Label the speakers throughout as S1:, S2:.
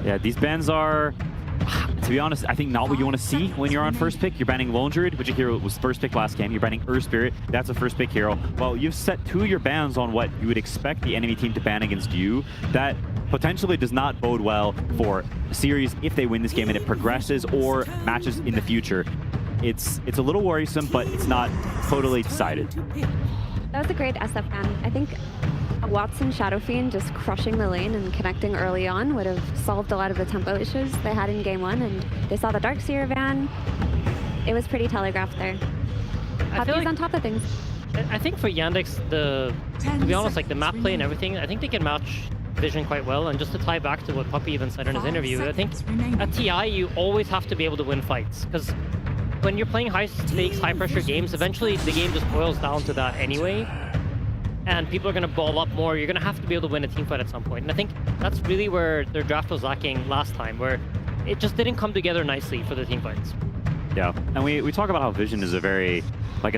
S1: Yeah, these bans are, to be honest, I think not what you want to see when you're on first pick. You're banning Lone Druid, which a hero was first pick last game. You're banning Earth Spirit, that's a first pick hero. Well, you've set 2 of your bans on what you would expect the enemy team to ban against you. That potentially does not bode well for a series if they win this game and it progresses or matches in the future. It's a little worrisome, but it's not totally decided.
S2: That was a great SF ban. I think a Watson Shadow Fiend just crushing the lane and connecting early on would have solved a lot of the tempo issues they had in game 1, and they saw the Darkseer ban. It was pretty telegraphed there. Happy's on top of things.
S3: I think for Yandex, to be honest, like the map play and everything, I think they can match Vision quite well. And just to tie back to what Puppy even said in his interview, I think at TI you always have to be able to win fights, because when you're playing high stakes, high pressure games, eventually the game just boils down to that anyway. And people are going to ball up more. You're going to have to be able to win a team fight at some point. And I think that's really where their draft was lacking last time, where it just didn't come together nicely for the team fights.
S1: Yeah, and we talk about how Vision is a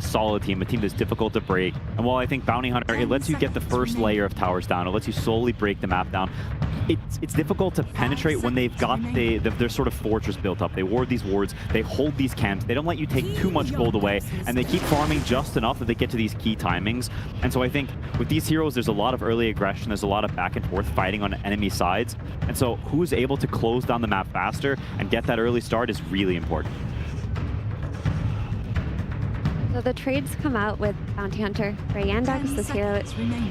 S1: solid team, a team that's difficult to break. And while I think Bounty Hunter, it lets you get the first layer of towers down, it lets you slowly break the map down. It's difficult to penetrate when they've got their sort of fortress built up. They ward these wards, they hold these camps, they don't let you take too much gold away, and they keep farming just enough that they get to these key timings. And so I think with these heroes, there's a lot of early aggression, there's a lot of back and forth fighting on enemy sides. And so who's able to close down the map faster and get that early start is really important.
S2: So the trades come out with Bounty Hunter for Yandex, this hero.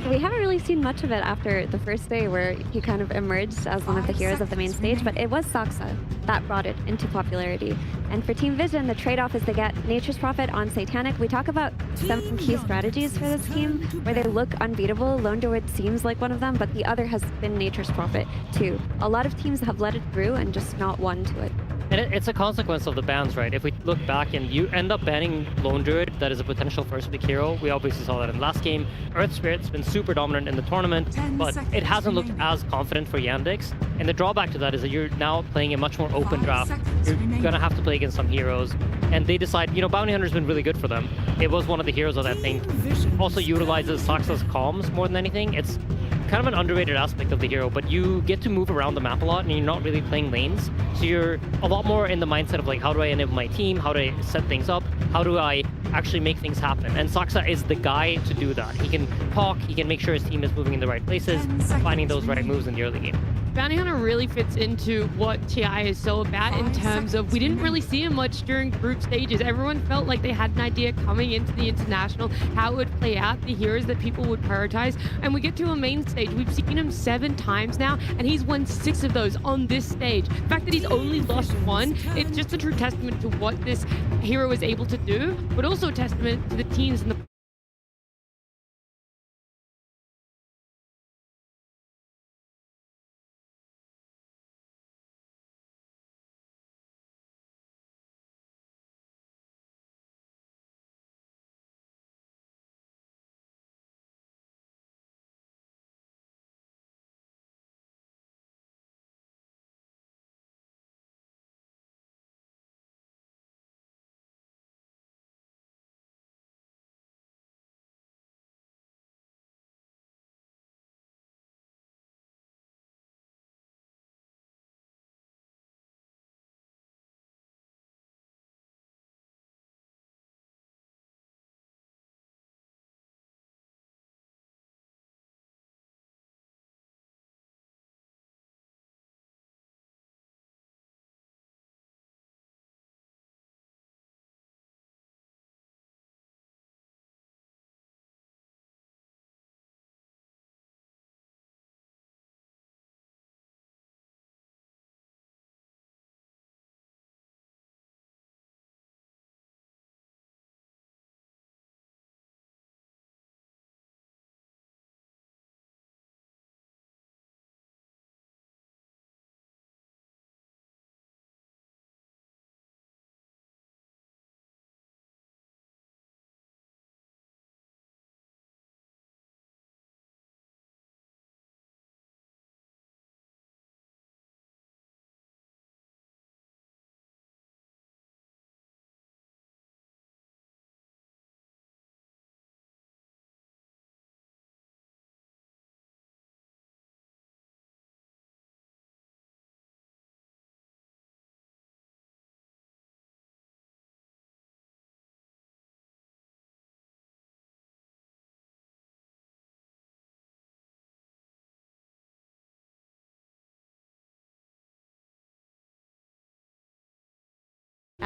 S2: We haven't really seen much of it after the first day where he kind of emerged as one of the heroes of the main stage, but it was Saksa that brought it into popularity. And for Team Vision, the trade-off is they get Nature's Prophet on Satanic. We talk about some key strategies for this team where they look unbeatable. Lone Druid seems like one of them, but the other has been Nature's Prophet too. A lot of teams have let it through and just not won to it.
S3: And it's a consequence of the bans, right? If we look back and you end up banning Lone Druid, that is a potential first pick hero. We obviously saw that in the last game. Earth Spirit's been super dominant in the tournament, but it hasn't looked as confident for Yandex. And the drawback to that is that you're now playing a much more open draft. You're gonna have to play against some heroes. And they decide, you know, Bounty Hunter's been really good for them. It was one of the heroes that I think also utilizes Saksa's comms more than anything. It's kind of an underrated aspect of the hero, but you get to move around the map a lot and you're not really playing lanes. So you're a lot more in the mindset of like, how do I enable my team? How do I set things up? How do I actually make things happen? And Saksa is the guy to do that. He can talk, he can make sure his team is moving in the right places, finding those right moves in the early game.
S4: Bounty Hunter really fits into what TI is so about in terms of we didn't really see him much during group stages. Everyone felt like they had an idea coming into the international, how it would play out, the heroes that people would prioritize. And we get to a main stage. We've seen him 7 times now, and he's won 6 of those on this stage. The fact that he's only lost 1, it's just a true testament to what this hero is able to do, but also a testament to the teams and the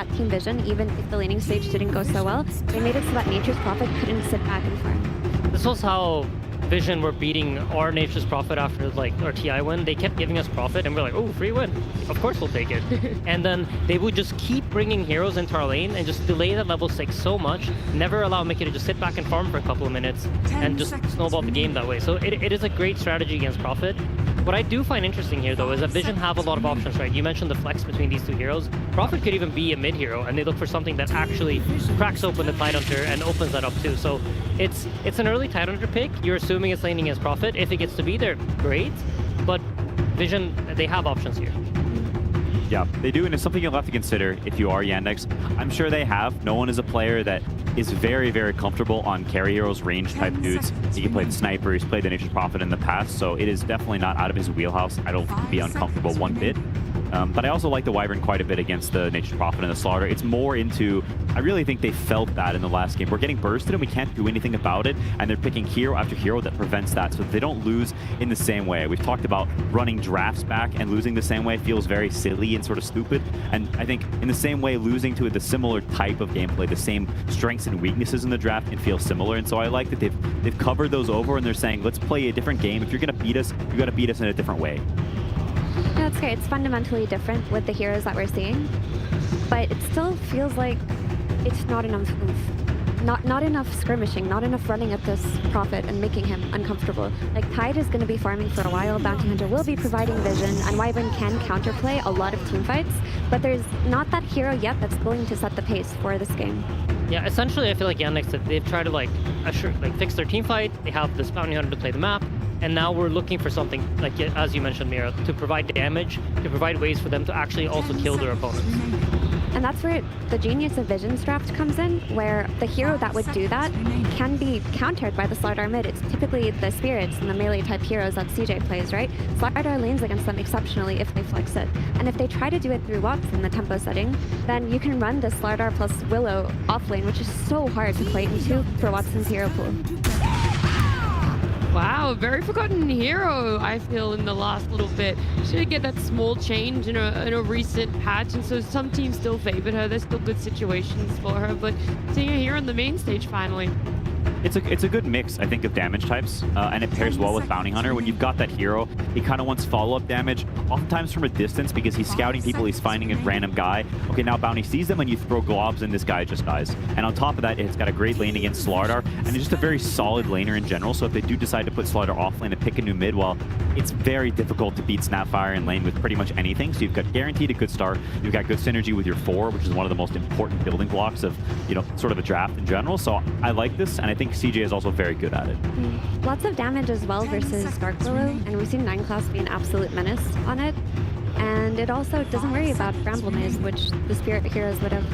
S2: that team vision, even if the laning stage didn't go so well, they made it so that Nature's Prophet couldn't sit back and farm.
S3: This was how Vision were beating our Nature's Prophet after like our TI win. They kept giving us Prophet and we're like, oh, free win. Of course we'll take it. And then they would just keep bringing heroes into our lane and just delay that level 6 so much, never allow Mickey to just sit back and farm for a couple of minutes and just snowball the game that way. So it is a great strategy against Prophet. What I do find interesting here though is that Vision have a lot of options, right? You mentioned the flex between these two heroes. Prophet could even be a mid hero and they look for something that actually cracks open the Tidehunter and opens that up too. So it's an early Tidehunter pick. You're assuming it's laning as Prophet. If it gets to be there, great. But Vision, they have options here.
S1: Yeah, they do, and it's something you'll have to consider if you are Yandex. I'm sure they have. No one is a player that is very, very comfortable on carry heroes, range type dudes. He can play the sniper, he's played the Nature's Prophet in the past, so it is definitely not out of his wheelhouse. I don't think he'd be uncomfortable one bit. But I also like the Wyvern quite a bit against the Nature's Prophet and the Slaughter. It's more into, I really think they felt that in the last game. We're getting bursted and we can't do anything about it, and they're picking hero after hero that prevents that so that they don't lose in the same way. We've talked about running drafts back and losing the same way feels very silly and sort of stupid, and I think in the same way losing to the similar type of gameplay, the same strengths and weaknesses in the draft can feel similar, and so I like that they've covered those over and they're saying, let's play a different game. If you're going to beat us, you got to beat us in a different way.
S2: No, it's great. It's fundamentally different with the heroes that we're seeing, but it still feels like it's not enough oomph. Not enough skirmishing, not enough running at this Prophet and making him uncomfortable. Like, Tide is going to be farming for a while, Bounty Hunter will be providing vision, and Wyvern can counterplay a lot of teamfights, but there's not that hero yet that's going to set the pace for this game.
S3: Yeah, essentially I feel like Yandex, they've tried to like fix their team fight, they have this Bounty Hunter to play the map, and now we're looking for something, like as you mentioned, Mira, to provide damage, to provide ways for them to actually also kill their opponents.
S2: And that's where the genius of Vision's draft comes in, where the hero that would do that can be countered by the Slardar mid. It's typically the spirits and the melee type heroes that CJ plays, right? Slardar lanes against them exceptionally if they flex it. And if they try to do it through Watts in the tempo setting, then you can run the Slardar plus Willow off lane, which is so hard to play into for Watson's hero pool.
S4: Wow, very forgotten hero, I feel, in the last little bit. She did get that small change in a recent patch, and so some teams still favored her. There's still good situations for her, but seeing her here on the main stage finally.
S1: It's a good mix, I think, of damage types, and it pairs well with Bounty Hunter. When you've got that hero, he kind of wants follow-up damage, oftentimes from a distance because he's scouting people, he's finding a random guy. Okay, now Bounty sees them and you throw globs and this guy just dies. And on top of that, it's got a great lane against Slardar, and it's just a very solid laner in general, so if they do decide to put Slardar off lane and pick a new mid, well, it's very difficult to beat Snapfire in lane with pretty much anything, so you've got guaranteed a good start, you've got good synergy with your 4, which is one of the most important building blocks of, sort of a draft in general, so I like this, and I think CJ is also very good at it.
S2: Lots of damage as well versus Dark Willow, and we've seen 9 class be an absolute menace on it. And it also doesn't worry about Bramble Maze, which the Spirit heroes would have.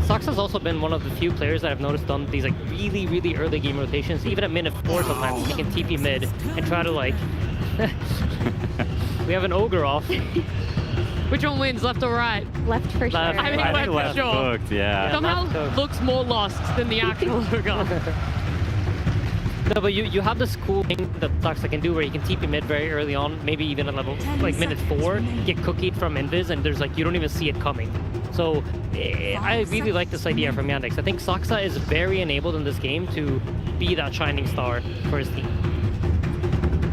S3: Sox has also been one of the few players that I've noticed done these like really, really early game rotations, even at minute 4 sometimes. He can TP mid and try to like... We have an Ogre off.
S4: Which one wins, left or right?
S2: Left for sure.
S4: I mean, left for sure.
S1: Booked, yeah.
S4: Somehow looks more lost than the actual Ogre.
S3: No, but you have this cool thing that Sox can do where you can TP mid very early on, maybe even at level, like minute 4, get cookied from Invis, and there's like, you don't even see it coming. So I really like this idea from Yandex. I think Soxa is very enabled in this game to be that shining star for his team.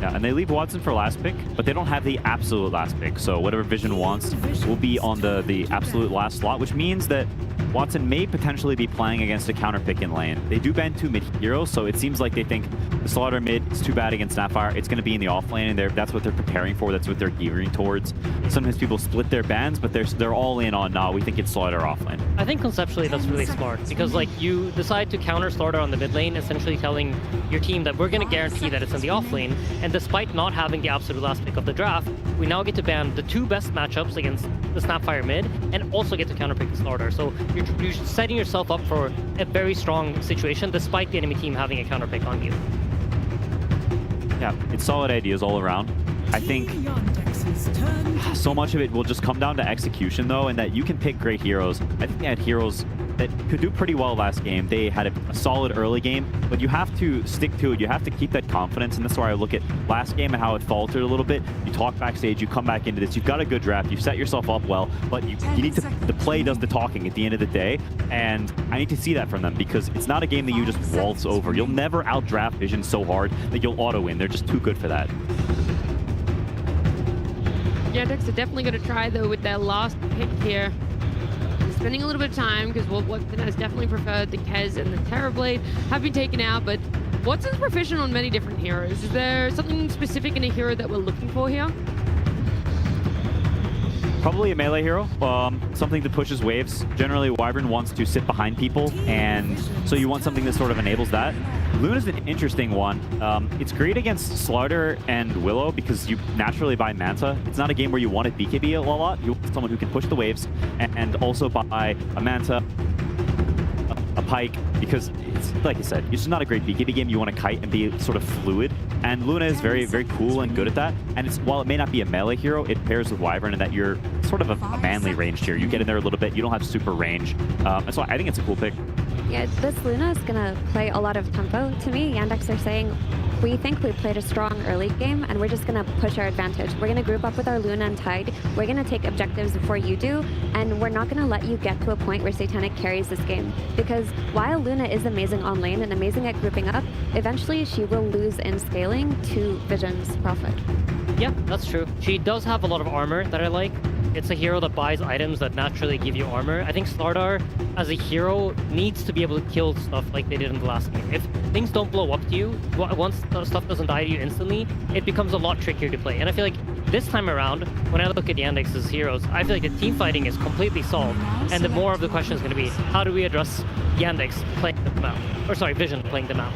S1: Yeah, and they leave Watson for last pick, but they don't have the absolute last pick. So whatever Vision wants will be on the absolute last slot, which means that Watson may potentially be playing against a counter pick in lane. They do ban 2 mid heroes, so it seems like they think the Slaughter mid is too bad against Snapfire. It's going to be in the off lane, and that's what they're preparing for. That's what they're gearing towards. Sometimes people split their bans, but they're all in on, nah, we think it's Slaughter off lane.
S3: I think conceptually that's really smart, because like you decide to counter Slaughter on the mid lane, essentially telling your team that we're going to guarantee that it's in the off lane, and despite not having the absolute last pick of the draft, we now get to ban the 2 best matchups against the Snapfire mid, and also get to counterpick the Slaughter. So you're setting yourself up for a very strong situation, despite the enemy team having a counterpick on you.
S1: Yeah, it's solid ideas all around. I think so much of it will just come down to execution, though, and that you can pick great heroes. I think they had heroes that could do pretty well last game. They had a solid early game, but you have to stick to it. You have to keep that confidence, and that's why I look at last game and how it faltered a little bit. You talk backstage, you come back into this, you've got a good draft, you've set yourself up well, but you need to, the play does the talking at the end of the day, and I need to see that from them because it's not a game that you just waltz over. You'll never outdraft Vision so hard that you'll auto-win. They're just too good for that.
S4: Yandex are definitely going to try, though, with their last pick here. Spending a little bit of time because Watson has definitely preferred the Kez and the Terrorblade have been taken out, but Watson's proficient on many different heroes. Is there something specific in a hero that we're looking for here?
S1: Probably a melee hero, something that pushes waves. Generally, Wyvern wants to sit behind people, and so you want something that sort of enables that. Luna's an interesting one. It's great against Slaughter and Willow because you naturally buy Manta. It's not a game where you want to BKB a lot. You want someone who can push the waves and also buy a Manta, a Pike, because it's, like I said, it's just not a great BKB game. You want to kite and be sort of fluid. And Luna is very, very cool and good at that. And it's, while it may not be a melee hero, it pairs with Wyvern in that you're sort of a manly ranged here. You get in there a little bit. You don't have super range. And so I think it's a cool pick.
S2: Yeah, this Luna is going to play a lot of tempo. To me, Yandex are saying, we think we played a strong early game, and we're just going to push our advantage. We're going to group up with our Luna and Tide. We're going to take objectives before you do, and we're not going to let you get to a point where Satanic carries this game. Because while Luna is amazing on lane and amazing at grouping up, eventually she will lose in scaling to Vision's profit.
S3: Yeah, that's true. She does have a lot of armor that I like. It's a hero that buys items that naturally give you armor. I think Slardar, as a hero, needs to be able to kill stuff like they did in the last game. If things don't blow up to you, once the stuff doesn't die to you instantly, it becomes a lot trickier to play. And I feel like this time around, when I look at Yandex's heroes, I feel like the team fighting is completely solved. And the more of the question is going to be, how do we address Yandex playing them out? Or sorry, Vision playing them out.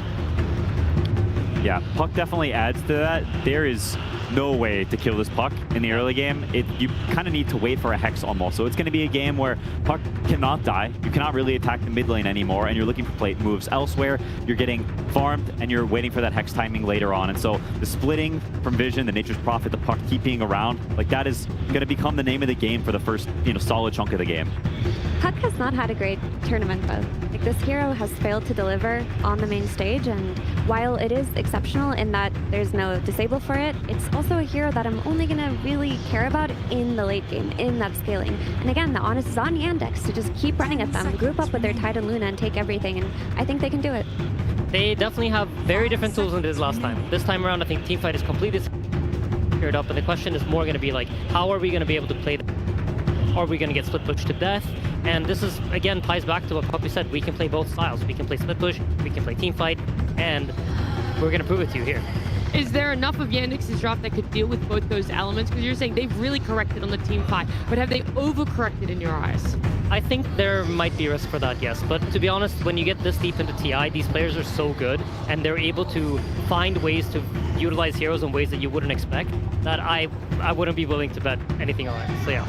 S1: Yeah, Puck definitely adds to that. There is no way to kill this Puck in the early game. You kind of need to wait for a Hex almost. So it's going to be a game where Puck cannot die. You cannot really attack the mid lane anymore, and you're looking for plate moves elsewhere. You're getting farmed, and you're waiting for that Hex timing later on. And so the splitting from Vision, the Nature's Prophet, the Puck keep being around, like that is going to become the name of the game for the first, solid chunk of the game.
S2: Puck has not had a great tournament, though. Like, this hero has failed to deliver on the main stage, and while it is exceptional in that there's no disable for it, it's also a hero that I'm only going to really care about in the late game, in that scaling. And again, the onus is on Yandex to just keep running at them, group up with their Tide and Luna, and take everything, and I think they can do it.
S3: They definitely have very different tools than this last time. This time around, I think teamfight is completely secured up, and the question is more going to be like, how are we going to be able to play them? Are we going to get split push to death? And this is, again, ties back to what Puppy said. We can play both styles. We can play split push, we can play team fight, and we're going to prove it to you here.
S4: Is there enough of Yandex's draft that could deal with both those elements? Because you're saying they've really corrected on the team fight, but have they overcorrected in your eyes?
S3: I think there might be risk for that, yes. But to be honest, when you get this deep into TI, these players are so good, and they're able to find ways to utilize heroes in ways that you wouldn't expect, that I wouldn't be willing to bet anything on it. So yeah.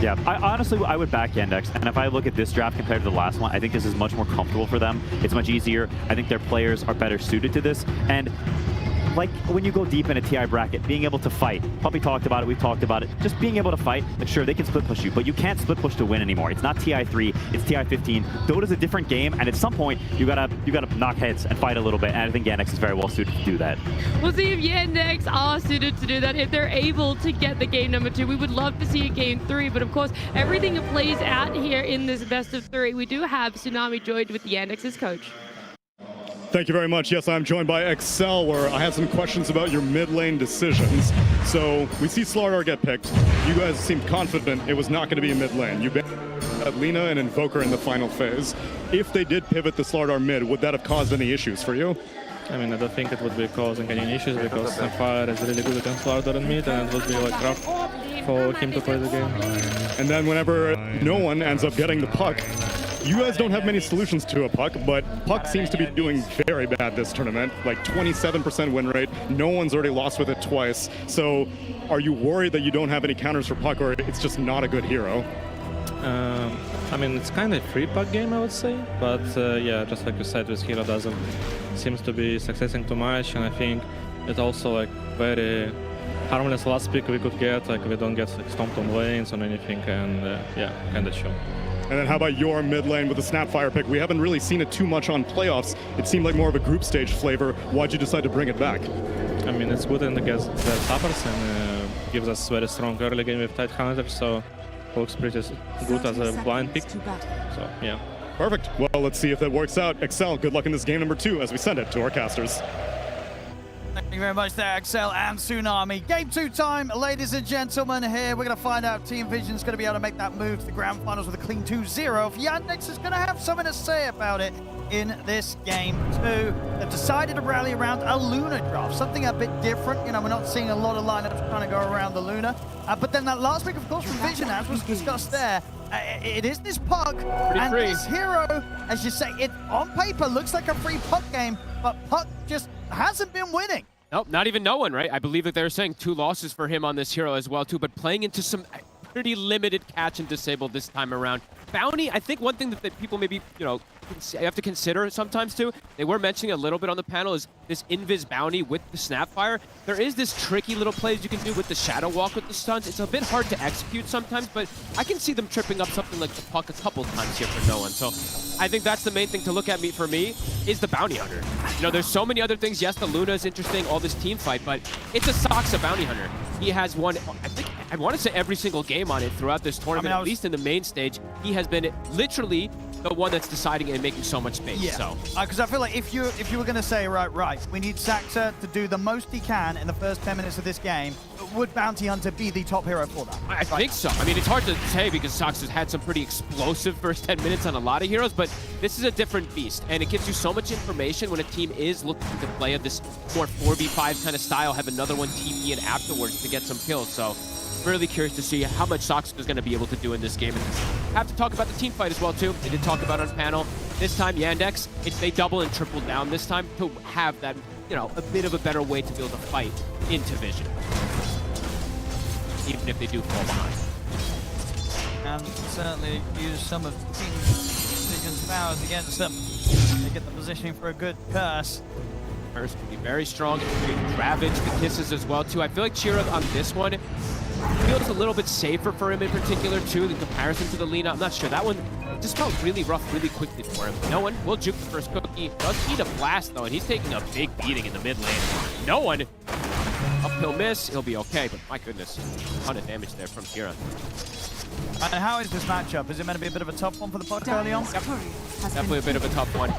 S1: Yeah, honestly, I would back Yandex, and if I look at this draft compared to the last one, I think this is much more comfortable for them. It's much easier. I think their players are better suited to this, and like when you go deep in a TI bracket, being able to fight. Puppy talked about it, we've talked about it. Just being able to fight, like sure, they can split push you, but you can't split push to win anymore. It's not TI3, it's TI15. Dota's a different game, and at some point, you gotta knock heads and fight a little bit, and I think Yandex is very well suited to do that.
S4: We'll see if Yandex are suited to do that, if they're able to get the game number 2. We would love to see a game 3, but of course, everything that plays out here in this best of 3, we do have Tsunami joined with Yandex's coach.
S5: Thank you very much. Yes, I'm joined by Excel, where I have some questions about your mid lane decisions. So we see Slardar get picked. You guys seemed confident it was not going to be a mid lane. You had Lina and Invoker in the final phase. If they did pivot the Slardar mid, would that have caused any issues for you?
S6: I mean, I don't think it would be causing any issues because Sapphire is really good against Slardar and mid, and it would be like rough for him to play the game.
S5: And then whenever no one ends up getting the puck, you guys don't have many solutions to a Puck, but Puck seems to be doing very bad this tournament, like 27% win rate. No one's already lost with it twice. So are you worried that you don't have any counters for Puck, or it's just not a good hero?
S6: I mean, it's kind of a free Puck game, I would say. But yeah, just like you said, this hero doesn't seems to be successing too much, and I think it's also like very harmless last pick we could get. Like we don't get like stomped on lanes or anything, and yeah, kind of show.
S5: And then how about your mid lane with the Snapfire pick? We haven't really seen it too much on playoffs. It seemed like more of a group stage flavor. Why'd you decide to bring it back?
S6: I mean, it's good against the toppers and gives us very strong early game with tight counters, so looks pretty good as a blind pick. So, yeah.
S5: Perfect. Well, let's see if that works out. Excel, good luck in this game number 2 as we send it to our casters.
S7: Thank you very much there, Excel and Tsunami. Game 2 time, ladies and gentlemen. Here we're going to find out if Team Vision's going to be able to make that move to the grand finals with a clean 2-0. If Yandex is going to have something to say about it in this game 2. They've decided to rally around a Luna draft, something a bit different. You know, we're not seeing a lot of lineups trying to go around the Luna. But then that last pick, of course, from Vision, as was discussed there, it is this Pug, and this hero, as you say, it on paper looks like a free Pug game, but Pug just hasn't been winning.
S8: Nope, not even no one, right? I believe that they're saying 2 losses for him on this hero as well, too, but playing into some pretty limited catch and disable this time around. Bounty, I think one thing that people maybe, you know, have to consider sometimes too, they were mentioning a little bit on the panel, is this Invis Bounty with the Snapfire. There is this tricky little plays you can do with the Shadow Walk with the stuns. It's a bit hard to execute sometimes, but I can see them tripping up something like the Puck a couple times here for no one. So I think that's the main thing to look at for me, is the Bounty Hunter. You know, there's so many other things. Yes, the Luna is interesting, all this team fight, but it's a Soxa Bounty Hunter. He has won, I want to say every single game on it throughout this tournament, at least in the main stage. He has been literally the one that's deciding and making so much space.
S7: Yeah,
S8: so
S7: because I feel like if you were going to say, right, we need Saxa to do the most he can in the first 10 minutes of this game, would Bounty Hunter be the top hero for that?
S8: I think so. I mean, it's hard to say because Sox has had some pretty explosive first 10 minutes on a lot of heroes, but this is a different beast, and it gives you so much information when a team is looking to play this more 4v5 kind of style, have another one TP in afterwards to get some kills. So really curious to see how much Sox is going to be able to do in this game. And have to talk about the team fight as well, too. They did talk about on panel. This time, Yandex, they double and triple down this time to have that, you know, a bit of a better way to be able to fight into Vision, even if they do fall behind.
S7: And certainly use some of Team Vision's powers against them. They get the positioning for a good curse.
S8: Curse can be very strong. Ravage the kisses as well, too. I feel like Chira on this one feels a little bit safer for him in particular, too, in comparison to the Lina. I'm not sure. That one just felt really rough really quickly for him. No one will juke the first cookie. Does eat a blast, though, and he's taking a big beating in the mid lane. No one. Uphill miss. He'll be okay, but my goodness. A ton of damage there from Kira.
S7: And how is this matchup? Is it meant to be a bit of a tough one for the Puck early on?
S8: Yep. Definitely a bit of a tough one.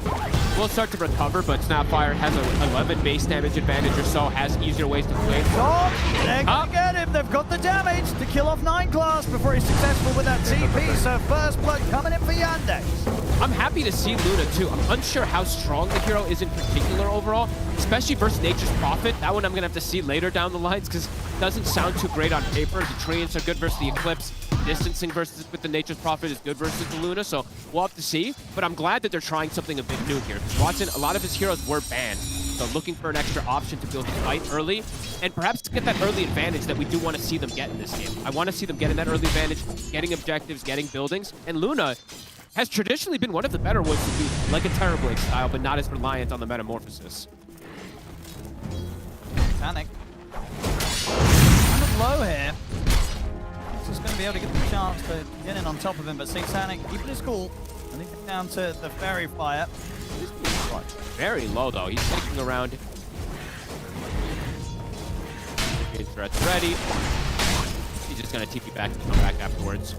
S8: We'll start to recover, but Snapfire has an 11 base damage advantage or so, has easier ways to play.
S7: Oh, they're going to get him. They've got the damage to kill off 9 class before he's successful with that TP. So first blood coming in for Yandex.
S8: I'm happy to see Luna, too. I'm unsure how strong the hero is in particular overall, especially versus Nature's Prophet. That one I'm going to have to see later down the lines because it doesn't sound too great on paper. The Treants are good versus the Eclipse. Distancing versus with the Nature's Prophet is good versus the Luna, so we'll have to see. But I'm glad that they're trying something a bit new here. Watson, a lot of his heroes were banned, so looking for an extra option to be able to fight early and perhaps get that early advantage that we do want to see them get in this game. I want to see them getting that early advantage, getting objectives, getting buildings, and Luna has traditionally been one of the better ones to do, like a Terrorblade style, but not as reliant on the Metamorphosis.
S7: Panic. Kind of low here. He's going to be able to get the chance to get in on top of him, but Satanic keeping his cool. And he gets down to the Fairy Fire.
S8: Very low, though. He's taking around. Threats ready. He's just going to TP back and come back afterwards.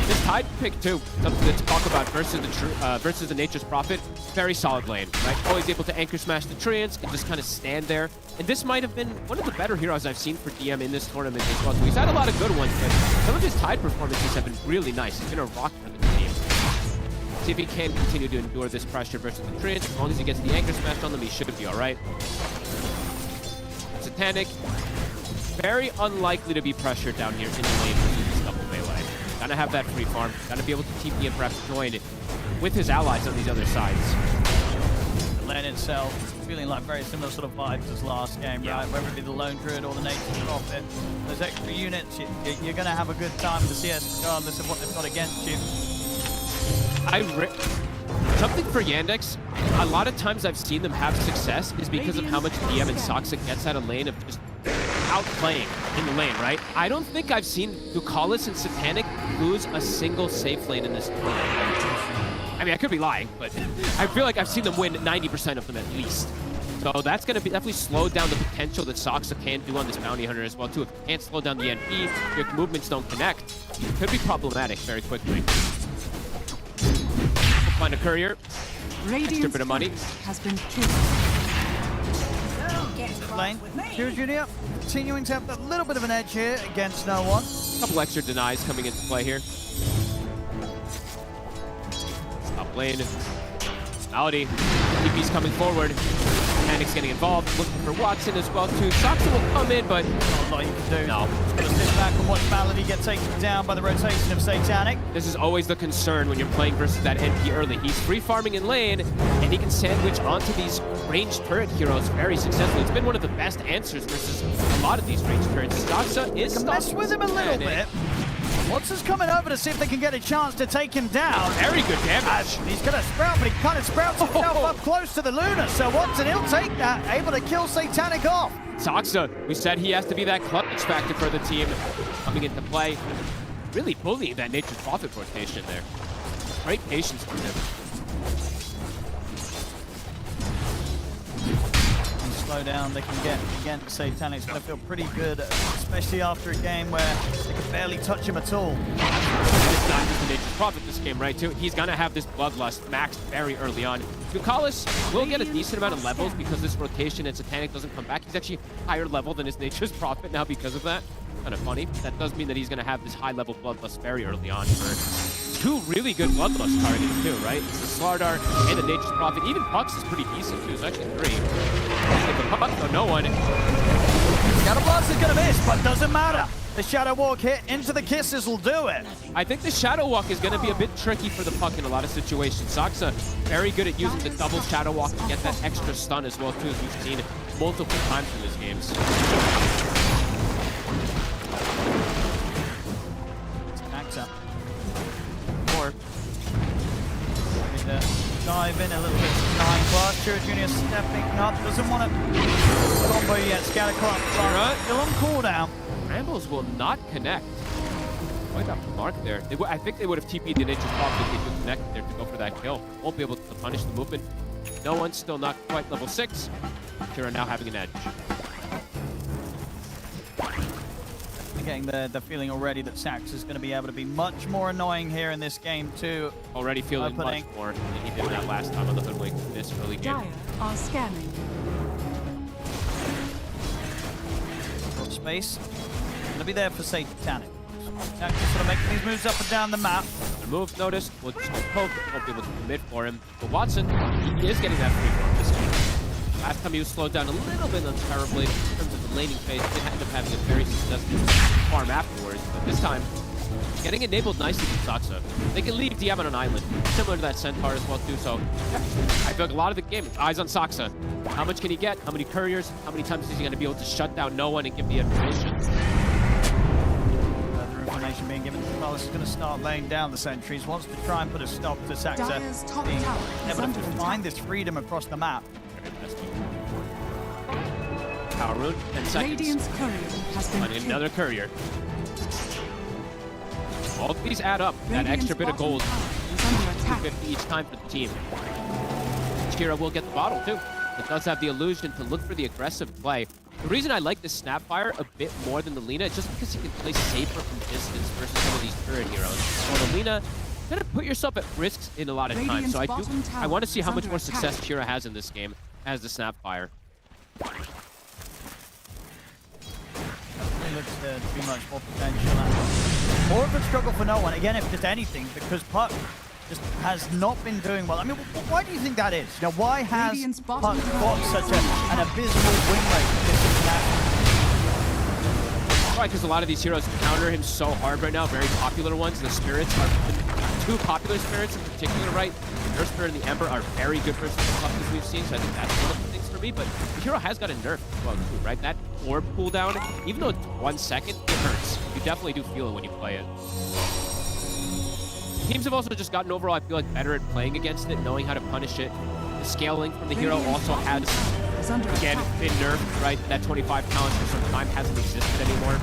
S8: This Tide pick, too, something to talk about versus the Nature's Prophet. Very solid lane, right? Always able to anchor smash the Treants and just kind of stand there. And this might have been one of the better heroes I've seen for DM in this tournament as well. So he's had a lot of good ones, but some of his Tide performances have been really nice. He's been a rock for the team. See if he can continue to endure this pressure versus the Treants. As long as he gets the anchor smash on them, he should be all right. Satanic, very unlikely to be pressured down here in the lane versus this double melee. Gonna have that free farm, gonna be able to TP and perhaps join it with his allies on these other sides.
S7: The lane itself feeling like very similar sort of vibes as last game,
S8: yeah.
S7: right? Whether it be the Lone Druid or the Nature's Prophet, those extra units, you're gonna have a good time with the CS regardless of what they've got against you.
S8: Something for Yandex, a lot of times I've seen them have success is because of how much DM and Soxa gets out of lane of just outplaying in the lane, right? I don't think I've seen Ducalis and Satanic lose a single safe lane in this tournament. I mean, I could be lying, but I feel like I've seen them win 90% of them at least. So that's going to be definitely slow down the potential that Soxa can do on this Bounty Hunter as well, too. If you can't slow down the NP, your movements don't connect, it could be problematic very quickly. We'll find a courier. Extra bit of money.
S9: Has been killed.
S7: Lane. Kira Jr. continuing to have a little bit of an edge here against no one.
S8: A couple extra denies coming into play here. Top lane. Malady. TP's coming forward. Panic's getting involved. Looking for Watson as well, too. Soxa will come in, but
S7: Not a lot you can do.
S8: no.
S7: Just sit back and watch Malady get taken down by the rotation of Satanic.
S8: This is always the concern when you're playing versus that NP early. He's free farming in lane, and he can sandwich onto these ranged turret heroes very successfully. It's been one of the best answers versus a lot of these ranged turrets. Soxa is
S7: Can mess with him a little bit. Watson's coming over to see if they can get a chance to take him down.
S8: Very good damage.
S7: He's going to sprout, but he kind of sprouts himself up close to the Luna. So Watson, he'll take that, able to kill Satanic off.
S8: Soxa, we said he has to be that clutch factor for the team coming into play. Really bullying that Nature's Prophet rotation there. Great patience from him.
S7: Slow down, they can get against Satanic's going to feel pretty good, especially after a game where they could barely touch him at all.
S8: It's not just the Nature's Prophet this game, right, too? He's going to have this Bloodlust maxed very early on. Ducalis will get a decent amount of levels because this rotation and Satanic doesn't come back. He's actually higher level than his Nature's Prophet now because of that. Kind of funny. That does mean that he's going to have this high-level Bloodlust very early on for two really good Bloodlust targets, too, right? It's the Slardar and the Nature's Prophet. Even Pucks is pretty decent, too. It's actually 3. Puck, no one.
S7: Shadow Blast is going to miss, but doesn't matter. The Shadow Walk hit into the kisses will do it.
S8: I think the Shadow Walk is going to be a bit tricky for the Puck in a lot of situations. Soxa very good at using the double Shadow Walk to get that extra stun as well, too, as we've seen multiple times in these games.
S7: Backs up. More. Dive in a little bit behind class. Chira Jr. stepping up. Doesn't want to combo yet. Scatterclock. Still on cooldown.
S8: Rambles will not connect. Quite off the mark there. I think they would have TP'd the Nature's Prophet if they could connect there to go for that kill. Won't be able to punish the movement. No one, still not quite level 6. Kira now having an edge.
S7: Getting the feeling already that Sax is going to be able to be much more annoying here in this game too.
S8: Already feeling much more than he did that last time on the Hoodwink this early game.
S9: Dire are scanning.
S7: Space. Going to be there for Satanic. Sax is sort of making these moves up and down the map.
S8: The move noticed. We'll just poke. Won't be able to commit for him. But Watson, he is getting that free form this game. Last time he was slowed down a little bit unterribly in terms of the laning phase. He did end up having a very successful farm afterwards. But this time, getting enabled nicely from Soxa. They can leave DM on an island, similar to that Centaur as well too. So yeah, I feel like a lot of the game, eyes on Soxa. How much can he get? How many couriers? How many times is he going to be able to shut down no one and give the information?
S7: Further information being given to Carlos is going to start laying down the sentries. Wants to try and put a stop to Saxa being able to find this freedom across the map.
S8: Power rune, 10 seconds.
S9: Radiant's courier has been
S8: Finding another courier. All of these add up. That extra bit of gold. 250 each time for the team. Kira will get the bottle too. It does have the illusion to look for the aggressive play. The reason I like the Snapfire a bit more than the Lina is just because you can play safer from distance versus some of these turret heroes. While the Lina, you gotta put yourself at risks in a lot of times. So I want to see how much more success Kira has in this game as the Snapfire.
S7: Looks to be much more potential and more of a struggle for no one. Again, if just anything, because Puck just has not been doing well. I mean, why do you think that is? You know, why has Puck got such an abysmal win rate this international?
S8: Probably because a lot of these heroes counter him so hard right now. Very popular ones. The spirits are two popular spirits in particular, right? The Nerf Spirit and the Ember are very good versus the Puck as we've seen. So I think that's one of the things for me. But the hero has got a nerf as well too, right? That orb cooldown, even though it's 1 second, it hurts. You definitely do feel it when you play it. Teams have also just gotten overall, I feel like, better at playing against it, knowing how to punish it. The scaling from the hero also has
S9: is under
S8: Again,
S9: attack.
S8: been nerfed, right? That 25 talent for some time hasn't existed anymore.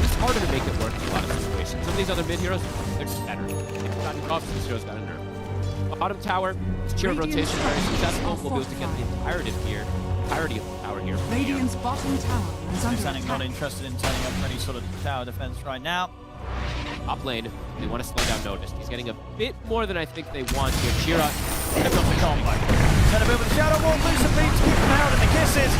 S8: It's harder to make it work in a lot of situations. Some of these other mid heroes, they're just better. They've gotten buffs, these heroes got a nerf. Bottom tower, Cheer rotation very successful. We'll be able to get the entirety of the tower here.
S9: Radiant's bottom tower is under
S7: Standing not
S9: attack.
S7: interested in turning up any sort of tower defense right now.
S8: Top lane, they want to slow down Notice. He's getting a bit more than I think they want here. Chira,
S7: Heads off the combo. Set a bit with the Shadow Wall, lose the beat to keep them out, and the kisses.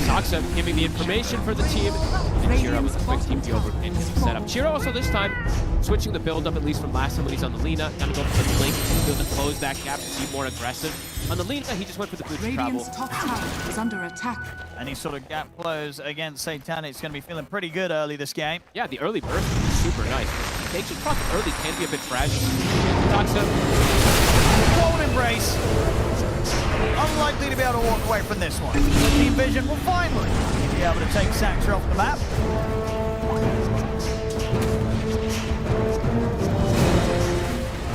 S8: Saksa giving the information for the team. And Chira with a quick team over can get the setup. Chira also this time switching the build up, at least from last time when he's on the Lina. Gonna go for the blink, be able to close that gap and be more aggressive. On the Lina, he just went for the boots travel.
S9: Radiant's top tower is under attack.
S7: Any sort of gap close against Satan, it's going to be feeling pretty good early this game.
S8: Yeah, the early burst is super nice. Taking shots early can be a bit fragile. Saksa,
S7: Gold Embrace. Unlikely to be able to walk away from this one. Team Vision will finally be able to take Saxer off the map.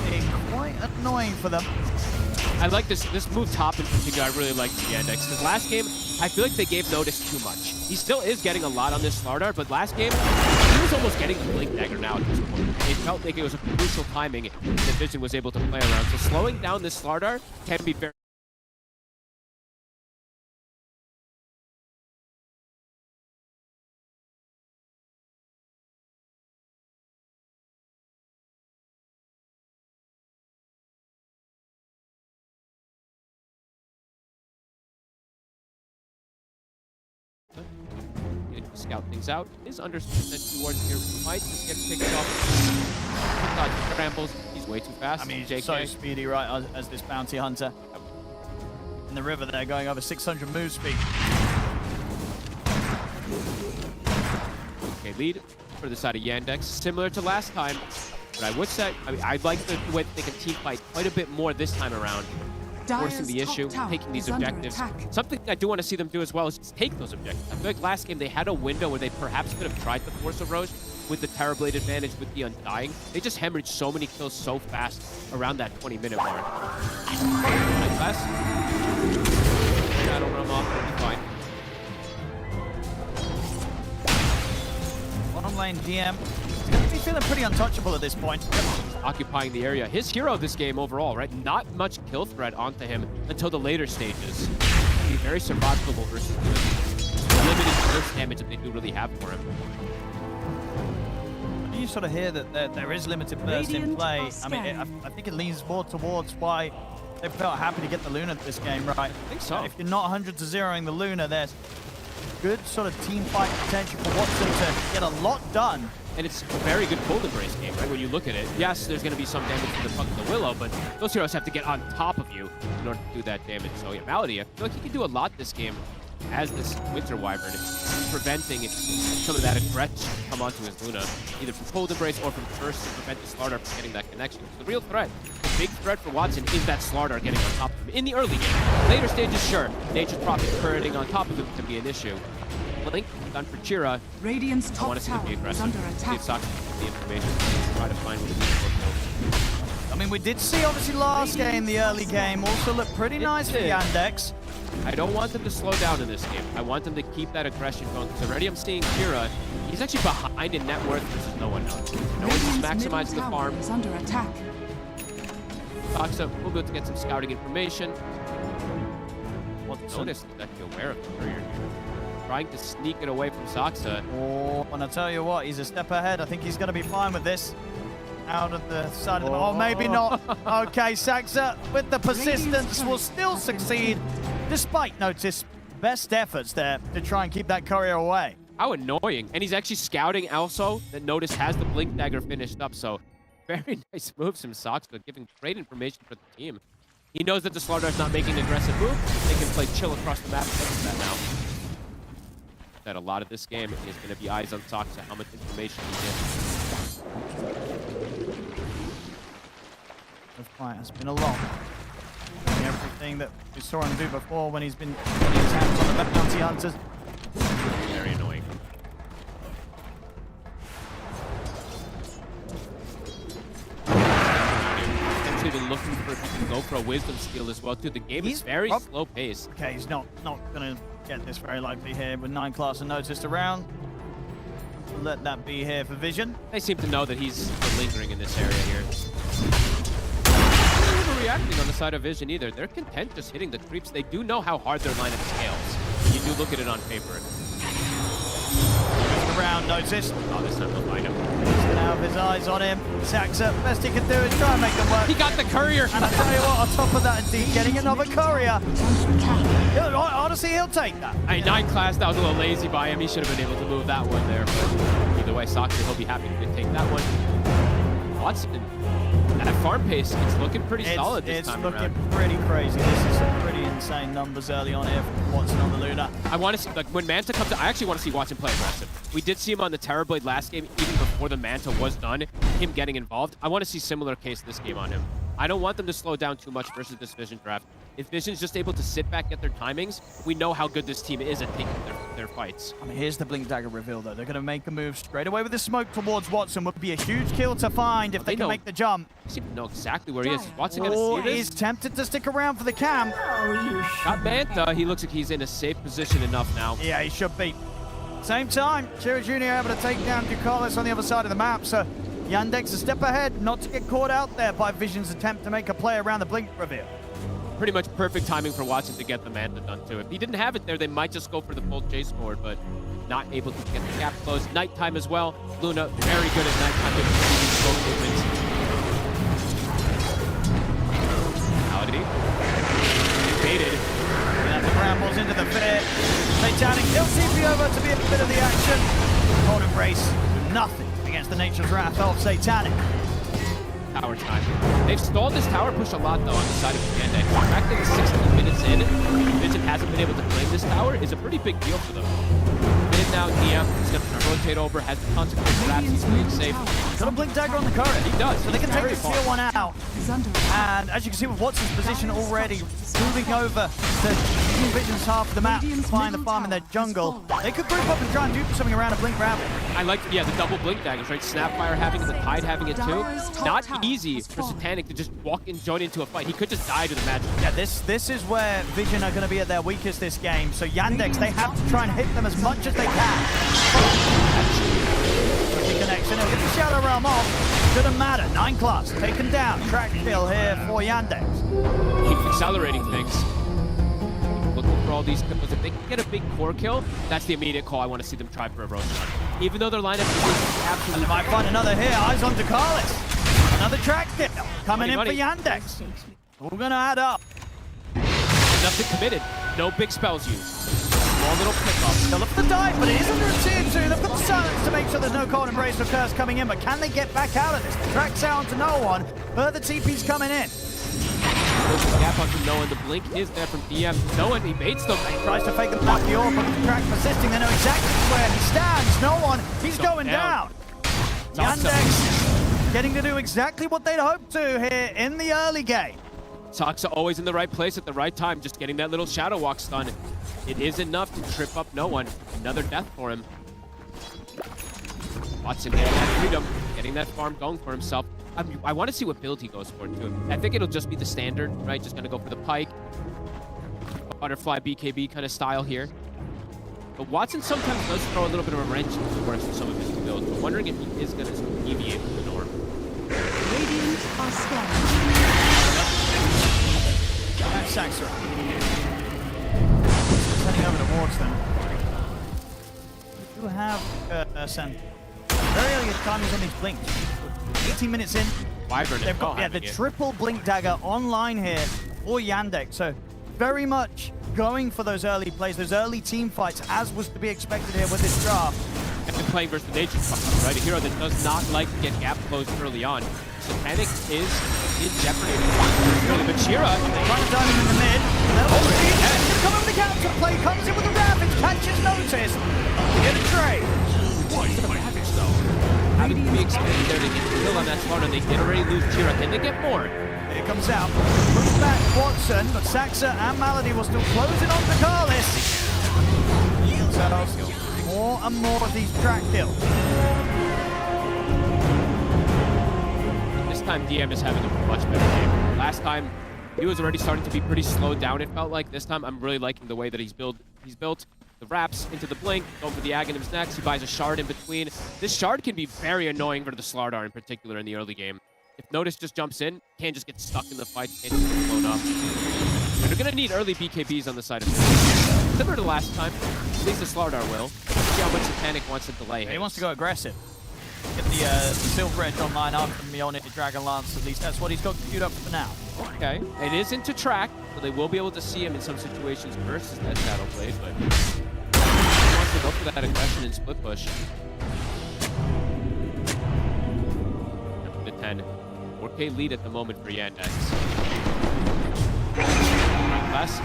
S7: Being quite annoying for them.
S8: I like this move top in particular. I really like the Yandex because last game I feel like they gave Notice too much. He still is getting a lot on this Slardar, but last game he was almost getting the Blink Dagger now at this point. It felt like it was a crucial timing that Vision was able to play around. So slowing down this Slardar can be very scout things out. Is understood that towards here might just get picked off. Scrambles. He's way too fast.
S7: I mean, he's
S8: JK.
S7: so speedy, right, as this bounty hunter. In the river there, going over 600 move speed.
S8: Okay, lead for the side of Yandex. Similar to last time. But I would say, I like the way that they can team fight quite a bit more this time around. Forcing the
S9: Dyer's
S8: issue,
S9: top tower
S8: taking these
S9: is under
S8: objectives.
S9: attack.
S8: Something I do want to see them do as well is just take those objectives. I feel like last game they had a window where they perhaps could have tried to force a Roche with the Terrorblade advantage with the Undying. They just hemorrhaged so many kills so fast around that 20-minute mark. Nice pass. I don't run them off, it'll be fine.
S7: Bottom lane GM. He's going to be feeling pretty untouchable at this point.
S8: Occupying the area. His hero this game overall, right? Not much kill threat onto him until the later stages. He'll be very survivable versus the limited burst damage that they do really have for him.
S7: You sort of hear that there is limited burst in play. I mean, I think it leans more towards why they felt happy to get the Luna this game, right? I
S8: think so.
S7: If you're not 100-0ing the Luna, there's good sort of team fight potential for Watson to get a lot done.
S8: And it's a very good Cold Embrace game, right? When you look at it, yes, there's going to be some damage to the fucking Willow, but those heroes have to get on top of you in order to do that damage. So yeah, Malady, I feel like he can do a lot this game as this Winter Wyvern. It's preventing some of that aggression to come onto his Luna, either from Cold Embrace or from First to prevent the Slardar from getting that connection. The real threat, the big threat for Watson is that Slardar getting on top of him in the early game. Later stages, sure, Nature's Prophet turreting on top of him can be an issue. Blink done for Chira.
S9: Radiant's
S8: I
S9: top
S8: want to see them
S9: tower
S8: be
S9: is
S8: aggressive.
S9: under
S8: See
S9: attack.
S8: if Sox can get the information. Try to find what it is.
S7: I mean, we did see, obviously, last game, the early game, also looked pretty nice for
S8: did.
S7: Yandex.
S8: I don't want them to slow down in this game. I want them to keep that aggression going. Because already I'm seeing Chira. He's actually behind in net worth versus no one else. No one's just
S9: Radiant's middle
S8: maximizing the
S9: tower
S8: farm.
S9: is under attack.
S8: Soxa will be able to get some scouting information.
S7: Watson.
S8: Notice is actually aware of the courier here. Trying to sneak it away from Soxa.
S7: Oh, and I tell you what, he's a step ahead. I think he's going to be fine with this. Out of the side of the... Oh, maybe not. Okay, Saxa, with the persistence, will still succeed, despite Notice best efforts there to try and keep that courier away.
S8: How annoying. And he's actually scouting also that Notice has the Blink Dagger finished up. So very nice moves from Soxa, giving great information for the team. He knows that the Slardar's not making an aggressive move. They can play chill across the map because of that now. That a lot of this game is going to be eyes on Soxa, how much information he gets.
S7: The fight has been a lot. Everything that we saw him do before when he's been getting his hands on the bounty hunters.
S8: Very annoying. Essentially the looking for to go for a wisdom steal as well too. The game is very slow paced.
S7: Okay, he's not gonna get this very likely here with 9 class unnoticed around. Let that be here for Vision.
S8: They seem to know that he's lingering in this area here. They're not overreacting on the side of Vision either. They're content just hitting the creeps. They do know how hard their lineup scales. You do look at it on paper.
S7: Around noticed.
S8: Oh, this time they'll find him.
S7: He's now have his eyes on him. Saxa, best he can do is try and make them work.
S8: He got the courier.
S7: And I tell you what, on top of that, indeed, getting another courier. Honestly, he'll take that.
S8: I mean, 9 class, that was a little lazy by him. He should have been able to move that one there. But either way, Soxer, he'll be happy to take that one. Watson, at farm pace, it's looking pretty solid this time around.
S7: It's looking pretty crazy. This is some pretty insane numbers early on here from Watson on the Luna.
S8: I want to see, like, when Manta comes out, I actually want to see Watson play aggressive. We did see him on the Terrorblade last game, even before the Manta was done, him getting involved. I want to see similar case this game on him. I don't want them to slow down too much versus this Vision draft. If Vision's just able to sit back, get their timings, we know how good this team is at taking their fights.
S7: I mean, here's the Blink Dagger reveal, though. They're going to make a move straight away with the smoke towards Watson. Would be a huge kill to find if they can make the jump.
S8: They seem to know exactly where he is. Is Watson going to see this?
S7: He's tempted to stick around for the cam.
S8: Got Manta. He looks like he's in a safe position enough now.
S7: Yeah, he should be. Same time, Chira Jr. able to take down Ducalis on the other side of the map, so Yandex a step ahead, not to get caught out there by Vision's attempt to make a play around the Blink reveal.
S8: Pretty much perfect timing for Watson to get the Manta done too. If he didn't have it there, they might just go for the full chase forward, but not able to get the gap closed. Nighttime as well. Luna very good at nighttime with slow movements. Malady. Baited.
S7: And the brambles into the pit. Satanic, he'll TP over to be a bit of the action. Cold Embrace, nothing against the Nature's Wrath of Satanic.
S8: Tower time. They've stalled this tower push a lot, though, on the side of Yandex. The fact that it's 16 minutes in, Vision hasn't been able to claim this tower is a pretty big deal for them. Mid now, DM is going to rotate over, has the consequence of that, he's playing safe.
S7: Got a Blink Dagger on the current.
S8: He does.
S7: So they can take this tier 1 out. And as you can see with Watson's position already moving over to Vision's half of the map, find the farm in their jungle. They could group up and try and do something around a Blink Rabbit.
S8: I like, yeah, the double Blink Daggers, right? Snapfire having it, the Tide having it too. Not easy for Satanic to just walk and join into a fight. He could just die to the magic.
S7: Yeah, this is where Vision are going to be at their weakest this game. So Yandex, they have to try and hit them as much as they can. Connection, he'll get the Shadow Realm off. Shouldn't matter. 9 class taken down. Track kill here for Yandex.
S8: Keep accelerating things. Looking for all these kills. If they can get a big core kill, that's the immediate call I want to see them try for a Roshan. Even though their lineup is absolutely...
S7: And they might find another here. Eyes on Ducalis. Another track kill. Coming in for Yandex. All going to add up.
S8: Nothing committed. No big spells used. Small little pick-up.
S7: They'll look for the dive, but it is under a tier 2. They've got the silence to make sure there's no Cold Embrace or Curse coming in, but can they get back out of this? The track's out to no one. Further TP's coming in.
S8: Gap onto no one. The blink is there from DM. No one, he baits them.
S7: He tries to fake the back the orb, but the track persisting. They know exactly where he stands. No one. He's going down. Yandex getting to do exactly what they'd hoped to here in the early game.
S8: Soxa always in the right place at the right time, just getting that little Shadow Walk stun. It is enough to trip up no one. Another death for him. Watson getting that freedom, getting that farm going for himself. I want to see what build he goes for, too. I think it'll just be the standard, right? Just going to go for the Pike. Butterfly BKB kind of style here. But Watson sometimes does throw a little bit of a wrench into the works of some of his builds. I'm wondering if he is going to deviate from the norm.
S9: Radiant are scanning.
S7: That's Saxer. Heading over towards them. We do have some very early timings on these blinks. 18 minutes in.
S8: Wyvern
S7: They've got the triple Blink Dagger online here for Yandex. So very much going for those early plays, those early team fights, as was to be expected here with this draft.
S8: And playing versus the Nature, right? A hero that does not like to get gap closed early on. Satanic is in jeopardy. But Shira
S7: trying to dive him in the mid. He's come over the counter play, comes in with a Ravage, catches notice. Get a trade.
S8: What's the Ravage though? Having to be expected there to get the kill on that spawn, and they did already lose Shira. Can they get more?
S7: Here comes out. Push back Watson, but Saxa and Malady will still close it on to Carlis. So more and more of these track kills.
S8: This this time DM is having a much better game. Last time, he was already starting to be pretty slowed down, it felt like. This time, I'm really liking the way that he's built the wraps into the blink, going for the Aghanims next. He buys a shard in between. This shard can be very annoying for the Slardar in particular in the early game. If Notice just jumps in, can't just get stuck in the fight, can't just get blown up. They're going to need early BKBs on the side of him. Similar to last time, at least the Slardar will. See how much Satanic wants to delay him.
S7: He wants to go aggressive. Get the Silver Edge online after Mjolnir, Dragon Lance, at least that's what he's got queued up for now.
S8: Okay, it is into track, so they will be able to see him in some situations versus that Shadow Blade, but he wants to go for that aggression and split push. The 10. 4K lead at the moment for Yandex. Class.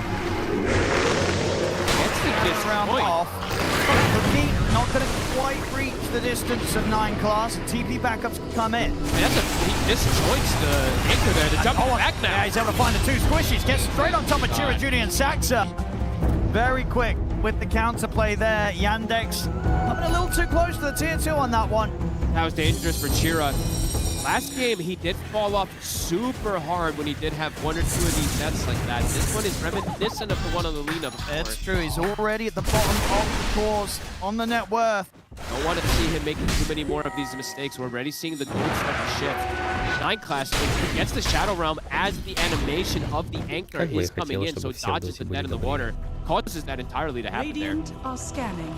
S7: This round off. Repeat, not going to quite reach the distance of 9 class. TP backups can come in.
S8: And that's he disjoints the anchor there to jump back now.
S7: Yeah, he's able to find the 2 squishies. Gets straight on top of Chira, Judy, and Saxa. Very quick with the counterplay there. Yandex coming a little too close to the tier 2 on that one.
S8: That was dangerous for Chira. Last game, he did fall off super hard when he did have 1 or 2 of these deaths like that. This one is reminiscent of the one on the lean-up.
S7: That's true. He's already at the bottom of the course on the net worth.
S8: Don't want to see him making too many more of these mistakes. We're already seeing the gold start to shift. 9 class gets the Shadow Realm as the animation of the anchor is coming in, so dodges it dead in the water. Causes that entirely to happen there.
S9: Radiant are scanning.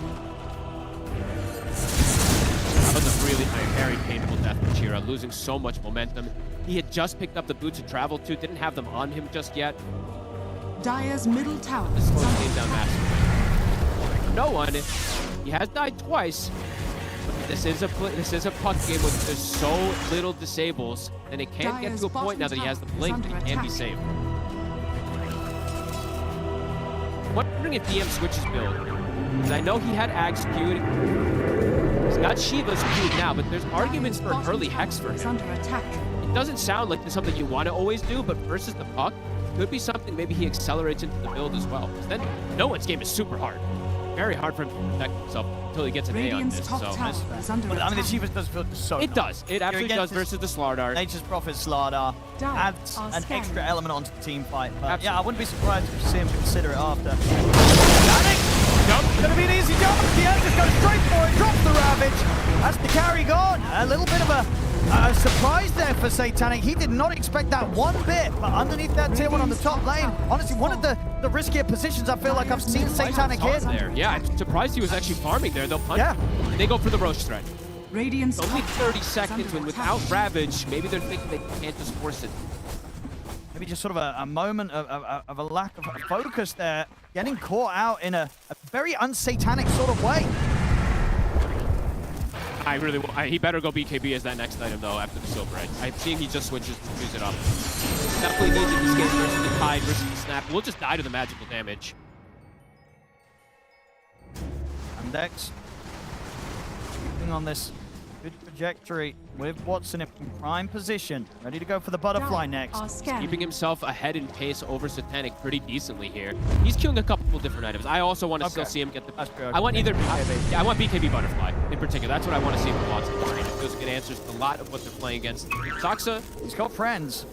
S8: That was a really very painful death for Chira, losing so much momentum. He had just picked up the boots to travel to, didn't have them on him just yet.
S9: Dire's middle tower.
S8: This slows the game down massively. No one. He has died twice. But this is a puck game where there's so little disables, and it can't get to a point now that he has the blink that he can be saved. I'm wondering if DM switches build. Because I know he had Ag skewed. He's got Shiva skewed now, but there's arguments for an early Hex for him. It doesn't sound like it's something you want to always do, but versus the puck, could be something maybe he accelerates into the build as well. Because then no one's game is super hard. Very hard for him to protect himself until he gets an A on this. So,
S7: I mean, the Shiva does feel so
S8: it does. It absolutely does versus the Slardar.
S7: Nature's Prophet Slardar adds an extra element onto the team fight. But yeah, I wouldn't be surprised to see him consider it after. Gonna be an easy jump. The end just goes straight for it, drops the Ravage. That's the carry gone. A little bit of a surprise there for Satanic. He did not expect that one bit, but underneath that tier 1 on the top lane, honestly, one of the riskier positions I feel like I've seen Satanic in.
S8: There. Yeah, I'm surprised he was actually farming there. They'll punch. Yeah. They go for the Roche threat.
S9: Radiant's
S8: only 30 seconds, and without Ravage, maybe they're thinking they can't just force it.
S7: Maybe just sort of a moment of a lack of focus there, getting caught out in a very unsatanic sort of way.
S8: He better go BKB as that next item though after the Silver Edge. I'm seeing he just switches to choose it up. Definitely needs it this game versus the Tide versus the Snap. We'll just die to the magical damage.
S7: Yandex keeping on this good trajectory with Watson in prime position, ready to go for the butterfly next.
S8: Keeping himself ahead in pace over Satanic pretty decently here. He's queuing a couple different items. I also want to still see him get the... I want either... I want BKB Butterfly in particular. That's what I want to see from Watson. It feels like it answers a lot of what they're playing against. Saxa,
S7: he's got friends.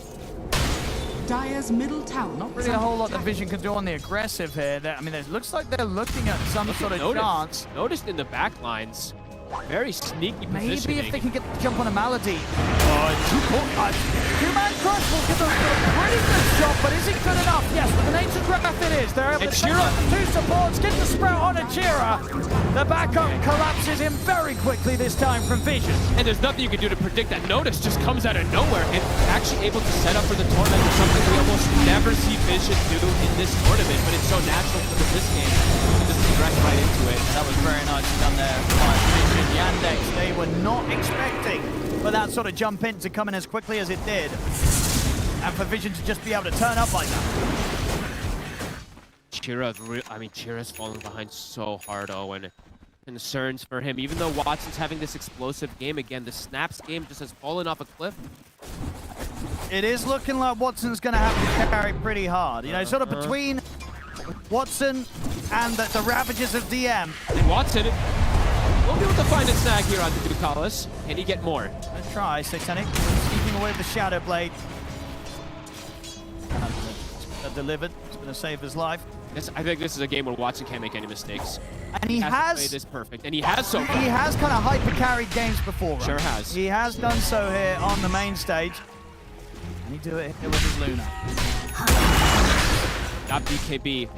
S9: Dire's middle tower.
S7: Not really a whole lot that Vision can do on the aggressive here. I mean, it looks like they're looking at some sort of chance.
S8: Noticed in the back lines. Very sneaky positioning.
S7: Maybe if they can get the jump on a Malady. Two-man crush will give them a pretty good shot, but is it good enough? Yes, with the Nature's Wrath it is. They're able to take out the 2 supports, get the Sprout on Chira. The backup collapses him very quickly this time from Vision.
S8: And there's nothing you can do to predict that. Notice just comes out of nowhere and actually able to set up for the tournament, something we almost never see Vision do in this tournament, but it's so natural for this game to just direct right into it.
S7: That was very nice done there by Vision. Yandex, they were not expecting for that sort of jump in to come in as quickly as it did. And for Vision to just be able to turn up like that.
S8: Chira's falling behind so hard, Owen. Concerns for him, even though Watson's having this explosive game again, the Snaps game just has fallen off a cliff.
S7: It is looking like Watson's going to have to carry pretty hard. You know, sort of between Watson and the Ravages of DM.
S8: And Watson, We'll be able to find a snag here on the Ducalis. Can he get more?
S7: Let's try. Satanic sneaking away with the Shadow Blade. Delivered. It's going to save his life.
S8: I think this is a game where Watson can't make any mistakes.
S7: And he
S8: has played this perfect, and he has so far.
S7: He has kind of hyper carried games before. Right?
S8: Sure has.
S7: He has done so here on the main stage. And he do it here with his Luna.
S8: Got BKB.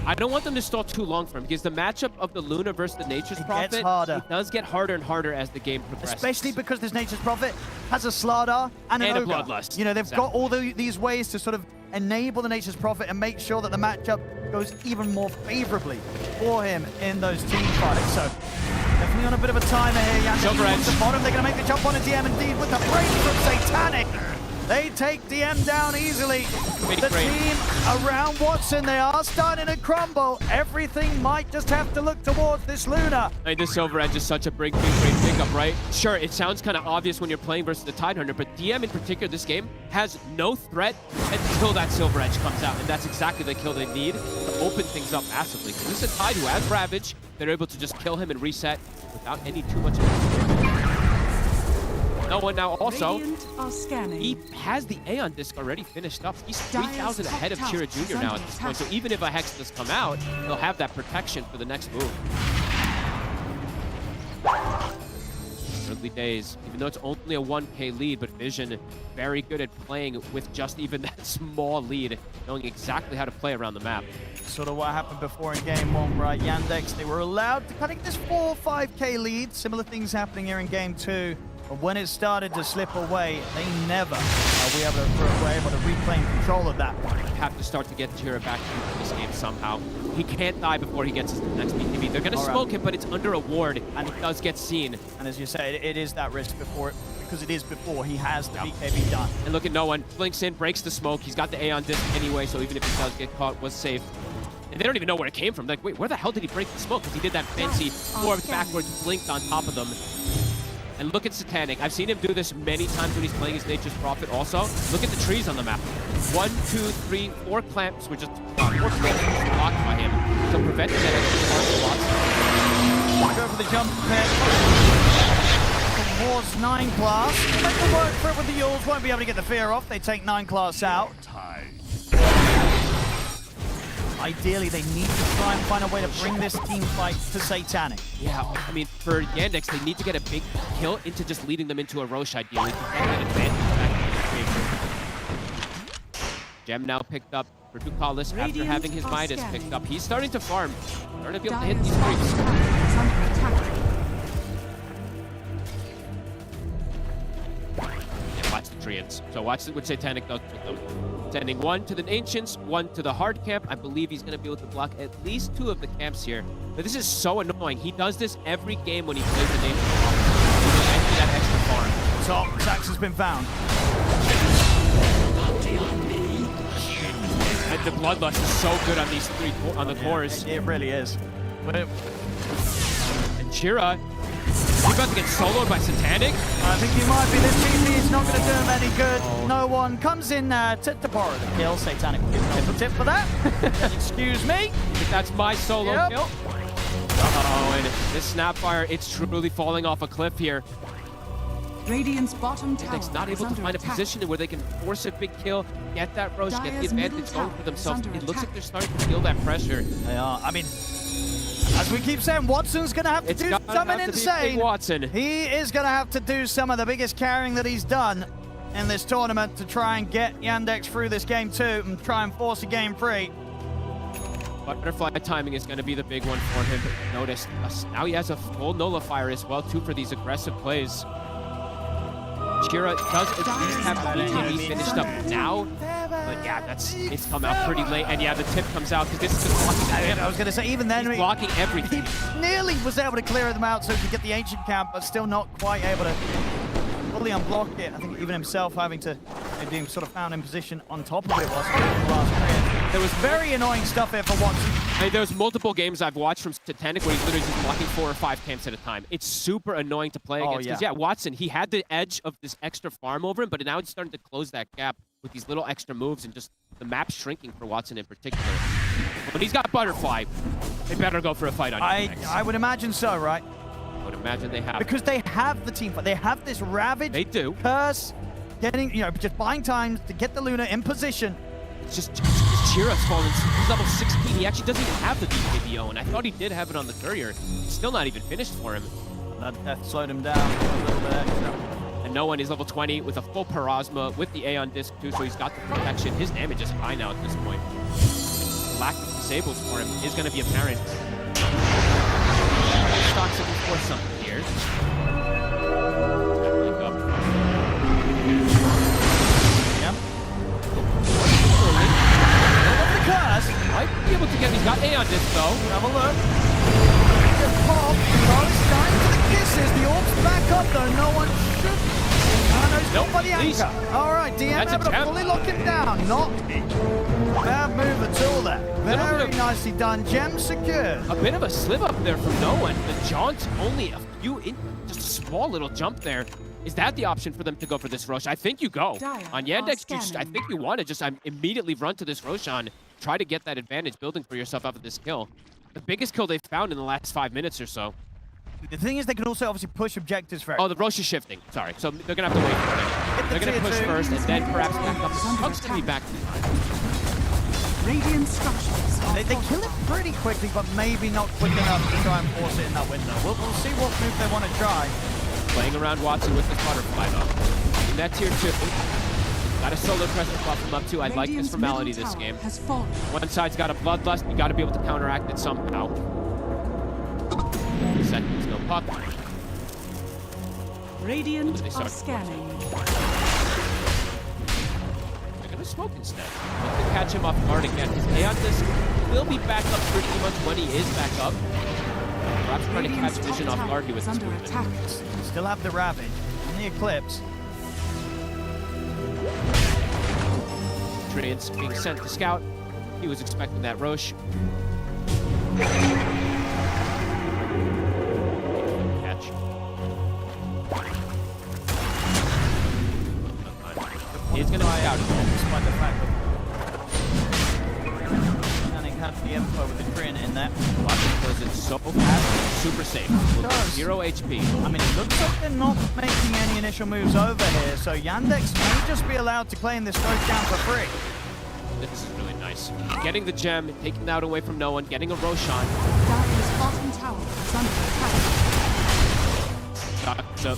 S8: I don't want them to stall too long for him because the matchup of the Luna versus the Nature's Prophet
S7: gets harder.
S8: It does get harder and harder as the game progresses.
S7: Especially because this Nature's Prophet has a Slardar and an
S8: a
S7: Ogre.
S8: Bloodlust.
S7: You know, they've got all these ways to sort of enable the Nature's Prophet and make sure that the matchup goes even more favorably for him in those team fights. So definitely on a bit of a timer here. Yandex on the bottom. They're going to make the jump on a DM indeed with the break from Satanic. They take DM down easily. The team around Watson, they are starting to crumble. Everything might just have to look towards this Luna.
S8: I mean, this Silver Edge is such a great pickup, right? Sure, it sounds kind of obvious when you're playing versus the Tidehunter, but DM in particular, this game has no threat until that Silver Edge comes out, and that's exactly the kill they need to open things up massively. This is a Tide who has Ravage. They're able to just kill him and reset without any too much. No one now also, he has the Aeon Disc already finished up. He's 3,000 ahead of Chira Jr. now at this point. So even if a Hex does come out, he'll have that protection for the next move. Early days, even though it's only a 1K lead, but Vision very good at playing with just even that small lead, knowing exactly how to play around the map.
S7: Sort of what happened before in game one, right? Yandex, they were allowed to kind of get this 4 or 5K lead. Similar things happening here in game two. But when it started to slip away, they never were able to reclaim control of that.
S8: Have to start to get Chira back into this game somehow. He can't die before he gets his next BKB. They're going to smoke him, but it's under a ward, and it does get seen.
S7: And as you say, it is that risk before, because it is before he has the BKB done.
S8: And look at no one. Blinks in, breaks the smoke. He's got the Aeon Disc anyway, so even if he does get caught, was safe. And they don't even know where it came from. Like, wait, where the hell did he break the smoke? Because he did that fancy forward, backwards, blinked on top of them. And look at Satanic. I've seen him do this many times when he's playing his Nature's Prophet also. Look at the trees on the map. 1, 2, 3, 4 clamps were just 4 clamps blocked by him. So preventing that extra
S7: Go for the jump pit. Towards 9 class. Make the work for it with the Yules. Won't be able to get the fear off. They take 9 class out. Ideally, they need to try and find a way to bring this team fight to Satanic.
S8: Yeah, I mean, for Yandex, they need to get a big kill into just leading them into a Roche ideally to get that advantage back in their favor. Gem now picked up for Ducalis after having his Midas picked up. He's starting to farm, starting to be able to hit these creeps. And watch the Treants. So watch what Satanic does with them. Sending 1 to the Ancients, 1 to the hard camp. I believe he's going to be able to block at least 2 of the camps here. But this is so annoying. He does this every game when he plays the Ancient. That extra farm.
S7: Top, Sax has been found.
S8: And the Bloodlust is so good on these 3 on the cores.
S7: It really is.
S8: And Chira, he's about to get soloed by Satanic.
S7: I think he might be. This TP is not going to do him any good. No one comes in to borrow the kill. Satanic will give a tip for that. Excuse me.
S8: That's my solo kill. Uh-oh, and this Snapfire, it's truly falling off a cliff here.
S9: Radiant's bottom tower
S8: Yandex not able to find a position where they can force a big kill, get that Roche, get the advantage going for themselves. It looks like they're starting to feel that pressure.
S7: They are. I mean, as we keep saying, Watson's going to have to do something insane.
S8: Watson.
S7: He is going to have to do some of the biggest carrying that he's done in this tournament to try and get Yandex through this game 2 and try and force a game 3.
S8: Butterfly timing is going to be the big one for him. Notice, now he has a full nullifier as well, too, for these aggressive plays. Chira does at least have the BKB finished up now, but yeah, it's come out pretty late, and yeah, the tip comes out because this is just blocking the camp.
S7: I was going to say, even then,
S8: he's blocking everything.
S7: He nearly was able to clear them out so he could get the Ancient camp, but still not quite able to fully unblock it. I think even himself having to being sort of found in position on top of it was there was very annoying stuff here for Watson.
S8: I mean, there's multiple games I've watched from Satanic where he's literally just blocking 4 or 5 camps at a time. It's super annoying to play against because, yeah, Watson, he had the edge of this extra farm over him, but now he's starting to close that gap with these little extra moves and just the map shrinking for Watson in particular. But he's got Butterfly. They better go for a fight on Yandex.
S7: I would imagine so, right?
S8: would imagine they have.
S7: Because they have the team fight. They have this Ravage.
S8: They do.
S7: Curse, getting, just buying time to get the Luna in position.
S8: It's just Chira's fallen. He's level 16. He actually doesn't even have the BKB and I thought he did have it on the courier. It's still not even finished for him.
S7: That death slowed him down a little bit extra.
S8: And no one is level 20 with a full Parasma with the Aeon Disc too, so he's got the protection. His damage is high now at this point. Lack of disables for him is going to be apparent. Stocks looking for something here. Might be able to get. He's got Aeon Disc though.
S7: Have a look. Just pop. Charlie's dying for the kisses. The orb's back up though. No one should. No, he's
S8: Nope,
S7: by the
S8: please.
S7: anchor. All right, DM
S8: That's a
S7: able to
S8: tap.
S7: fully lock him down. Not bad move at all there. Very nicely done. Gem secured.
S8: A bit of a slip up there from no one. The jaunt only a few, just a small little jump there. Is that the option for them to go for this Rosh? I think you go. On Yandex, I think you want to just immediately run to this Roshan. Try to get that advantage building for yourself out of this kill. The biggest kill they've found in the last 5 minutes or so.
S7: The thing is, they can also obviously push objectives for it.
S8: Oh, the Rosh is shifting. Sorry. So they're going to have to wait for it. They're going to push first and then perhaps back up. Punk's going to be back.
S9: Radiant structures.
S7: They kill it pretty quickly, but maybe not quick enough to try and force it in that window. We'll see what move they want to try.
S8: Playing around Watson with this butterfly though. In that tier 2. Got a solar presence buff him up too. I like this formality this game. One side's got a bloodlust, you got to be able to counteract it somehow. Seconds, no puck.
S9: Radiant are scanning.
S8: They're gonna smoke instead. Look to catch him off guard again. His Aeon Disc will be back up pretty much when he is back up. Perhaps trying to catch vision off guard with this movement.
S7: Still have the Ravage and the Eclipse.
S8: Treants being sent to scout. He was expecting that Roche. Catch. He's going to scout
S7: despite the fact that Yannick has the info with the Treant in there.
S8: Does it so fast, super safe. Zero HP.
S7: I mean, it looks like they're not making any initial moves over here, so Yandex may just be allowed to claim this Roche down for free.
S8: This is really nice. Getting the gem, taking that away from no one, getting a Roshan.
S9: Dire's bottom tower is under attack.
S8: So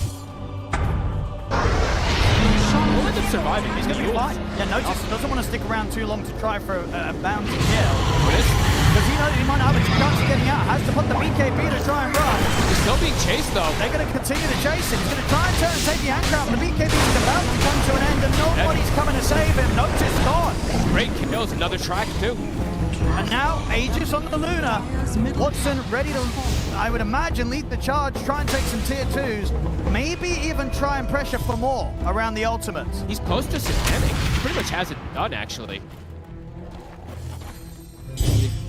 S8: we'll end up surviving.
S7: He's going to be fine. Yeah, notice he doesn't want to stick around too long to try for a bounty kill. Because he knows he might not have a chance of getting out. Has to put the BKB to try and run.
S8: He's still being chased though.
S7: They're going to continue to chase him. He's going to try and turn and take the anchor out. The BKB is about to come to an end and nobody's coming to save him. Notice gone.
S8: Great kills, another track too.
S7: And now Aegis on the Luna. Watson ready to, I would imagine, lead the charge, try and take some tier 2s. Maybe even try and pressure for more around the ultimates.
S8: He's close to Satanic. He pretty much has it done actually.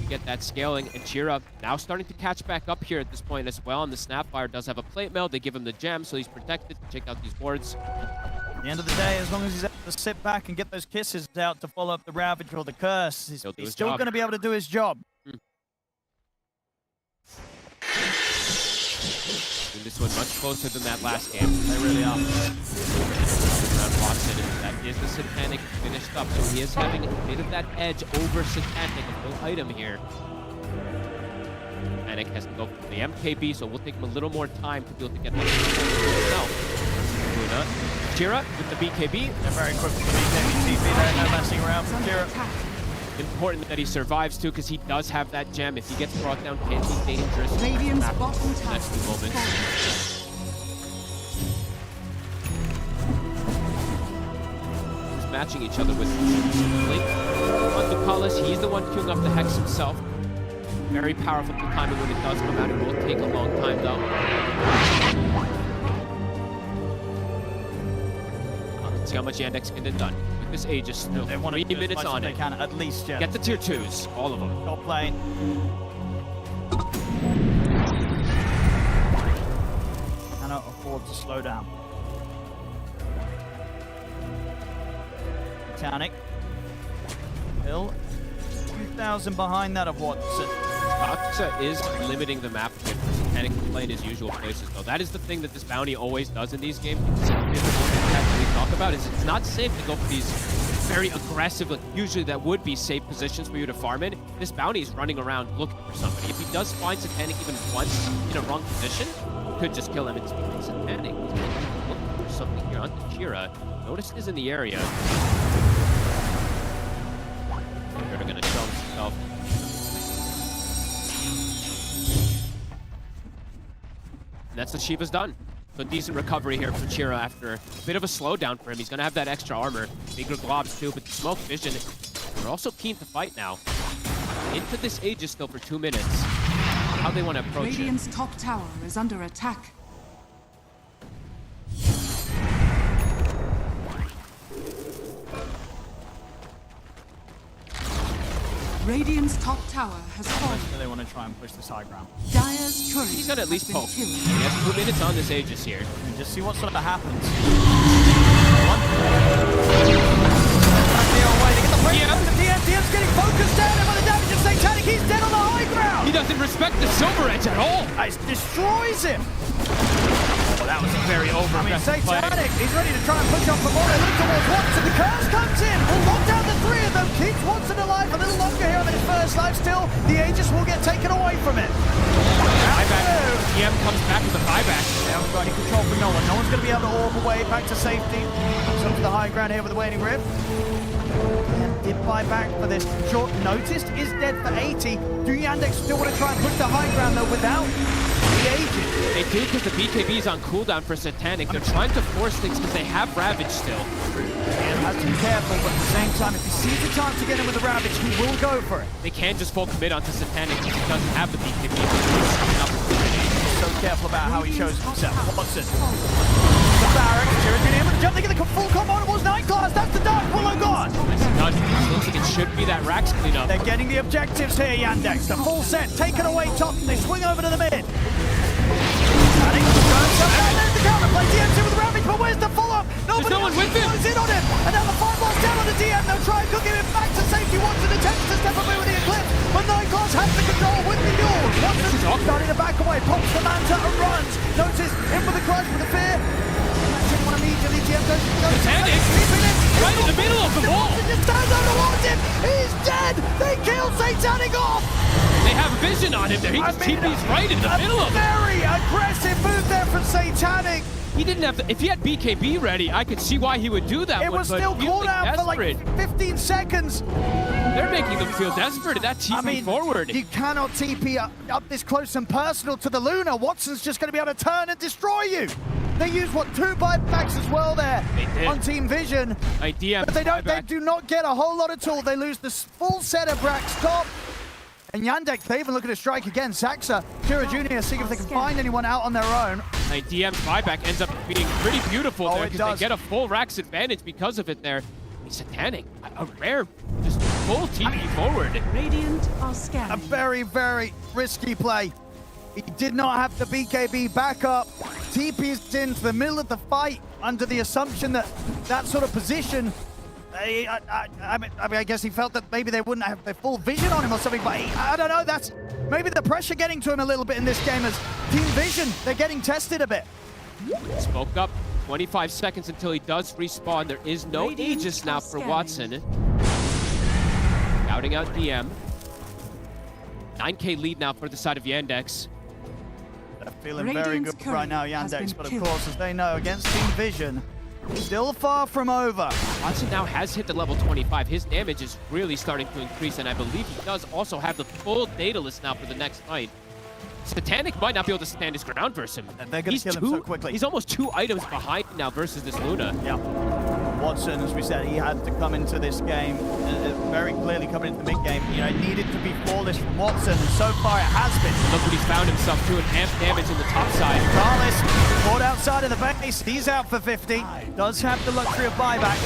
S8: Get that scaling, and Chira now starting to catch back up here at this point as well, and the Snapfire does have a plate mail. They give him the gem, so he's protected. Check out these wards.
S7: At the end of the day, as long as he's able to sit back and get those kisses out to follow up the Ravage or the Curse, he's still going to be able to do his job.
S8: And this one much closer than that last game.
S7: They really are.
S8: Watson, and that is the Satanic finished up, so he is having a bit of that edge over Satanic, a full item here. Satanic has to go for the MKB, so we'll take him a little more time to be able to get that Luna. Chira with the BKB.
S7: They're very quick with the BKB TP there, no messing around from Chira.
S8: Important that he survives too, because he does have that gem. If he gets brought down, can be dangerous.
S9: Radiant's bottom tower.
S8: Next few moments. Matching each other with Blink. On the Palace, he's the one queuing up the Hex himself. Very powerful timing when it does come out. It will take a long time though. Let's see how much Yandex can get done. With this Aegis still 3 minutes on it.
S7: They can at least, yeah.
S8: Get the tier 2s, all of them.
S7: Top lane. Cannot afford to slow down. Titanic. Hill. 2,000 behind that of Watson.
S8: Doxa is limiting the map here for Satanic can play in his usual places, though. That is the thing that this bounty always does in these games. We talk about is it's not safe to go for these very aggressive, like usually that would be safe positions for you to farm in. This bounty is running around looking for somebody. If he does find Satanic even once in a wrong position, he could just kill him. It's Satanic. He's looking for something here on Shira. Notice is in the area. They're gonna show himself. And that's what Shiva's done. So decent recovery here for Chira after a bit of a slowdown for him. He's going to have that extra armor. Bigger globs too, but the smoke vision, they're also keen to fight now. Into this Aegis still for 2 minutes. How they want to approach
S9: Radiant's top tower is under attack. Radiant's top tower has fallen.
S7: They want to try and push this high ground.
S9: Dire's turret
S8: He's going to at least
S9: has been
S8: poke.
S9: killed.
S8: He has 2 minutes on this Aegis here.
S7: And just see what sort of happens. DM's getting focused down, and by the damage of Satanic, he's dead on the high ground!
S8: He doesn't respect the Silver Edge at all.
S7: It destroys him!
S8: Oh, that was a very over-aggressive play.
S7: Satanic, he's ready to try and push off the more. They look towards Watson, the curse comes in! Will lock down the three of them, keeps Watson alive a little longer here than his first life still. The Aegis will get taken away from it.
S8: Buyback. DM comes back with the buyback.
S7: They haven't got any control from no one. No one's going to be able to orb away back to safety. Comes up to the high ground here with the Waning Rift. And did buy back for this. Short noticed is dead for 80. Do Yandex still want to try and push the high ground though without the Aegis?
S8: They do because the BKB is on cooldown for Satanic. They're trying to force things because they have Ravage still.
S7: Have to be careful, but at the same time, if he sees the chance to get him with the Ravage, he will go for it.
S8: They can't just full commit onto Satanic because he doesn't have the BKB.
S7: So careful about how he shows himself. Watson. The barracks, Chirikin in with the jump, they get the full combo on towards Night Class. That's the Dark Willow gone.
S8: Looks like it should be that Rax cleanup.
S7: They're getting the objectives here, Yandex. The full set taken away top. They swing over to the mid. The counter play DM's in with the Ravage, but where's the follow-up?
S8: There's no one with him.
S7: Goes in on him, and now the fireball's down on the DM. They'll try and cook him back to safety. Watson attempts to step away with the Eclipse, but Night Class has the control with the Yule. Watson's starting to back away, pops the Manta and runs. Notice in with the crush with the fear. Didn't want immediately. DM goes.
S8: Satanic, right in the middle of the wall.
S7: Watson just stands over Watson. He's dead. They kill Satanic off.
S8: They have vision on him there. He just TP's right in the middle of it.
S7: Very aggressive move there from Satanic.
S8: He didn't have to, if he had BKB ready, I could see why he would do that.
S7: It was still called out for like 15 seconds.
S8: They're making them feel desperate at that TP forward.
S7: You cannot TP up this close and personal to the Luna. Watson's just going to be able to turn and destroy you. They use what, 2 buybacks as well there on Team Vision.
S8: But
S7: they do not get a whole lot at all. They lose the full set of Brax top. And Yandex, they even look at a strike again. Saxa, Kira Jr. seeing if they can find anyone out on their own.
S8: DM's buyback ends up being pretty beautiful there because they get a full Rax advantage because of it there. Satanic, a rare, just full TP forward.
S9: Radiant are scanning.
S7: A very, very risky play. He did not have the BKB backup. TP's into the middle of the fight under the assumption that that sort of position. I guess he felt that maybe they wouldn't have their full vision on him or something, but I don't know, that's maybe the pressure getting to him a little bit in this game as Team Vision, they're getting tested a bit.
S8: Spoke up, 25 seconds until he does respawn. There is no Aegis now for Watson. Scouting out DM. 9K lead now for the side of Yandex.
S7: They're feeling very good right now, Yandex, but of course, as they know, against Team Vision, still far from over.
S8: Watson now has hit the level 25. His damage is really starting to increase, and I believe he does also have the full data list now for the next fight. Satanic might not be able to stand his ground versus him.
S7: They're going to kill him so quickly.
S8: He's almost 2 items behind now versus this Luna.
S7: Yeah. Watson, as we said, he had to come into this game, very clearly coming into the mid-game. You know, it needed to be flawless from Watson, and so far it has been.
S8: Look what he's found himself doing, amp damage in the top side.
S7: Carlos, caught outside of the base, he's out for 50. Does have the luxury of buyback.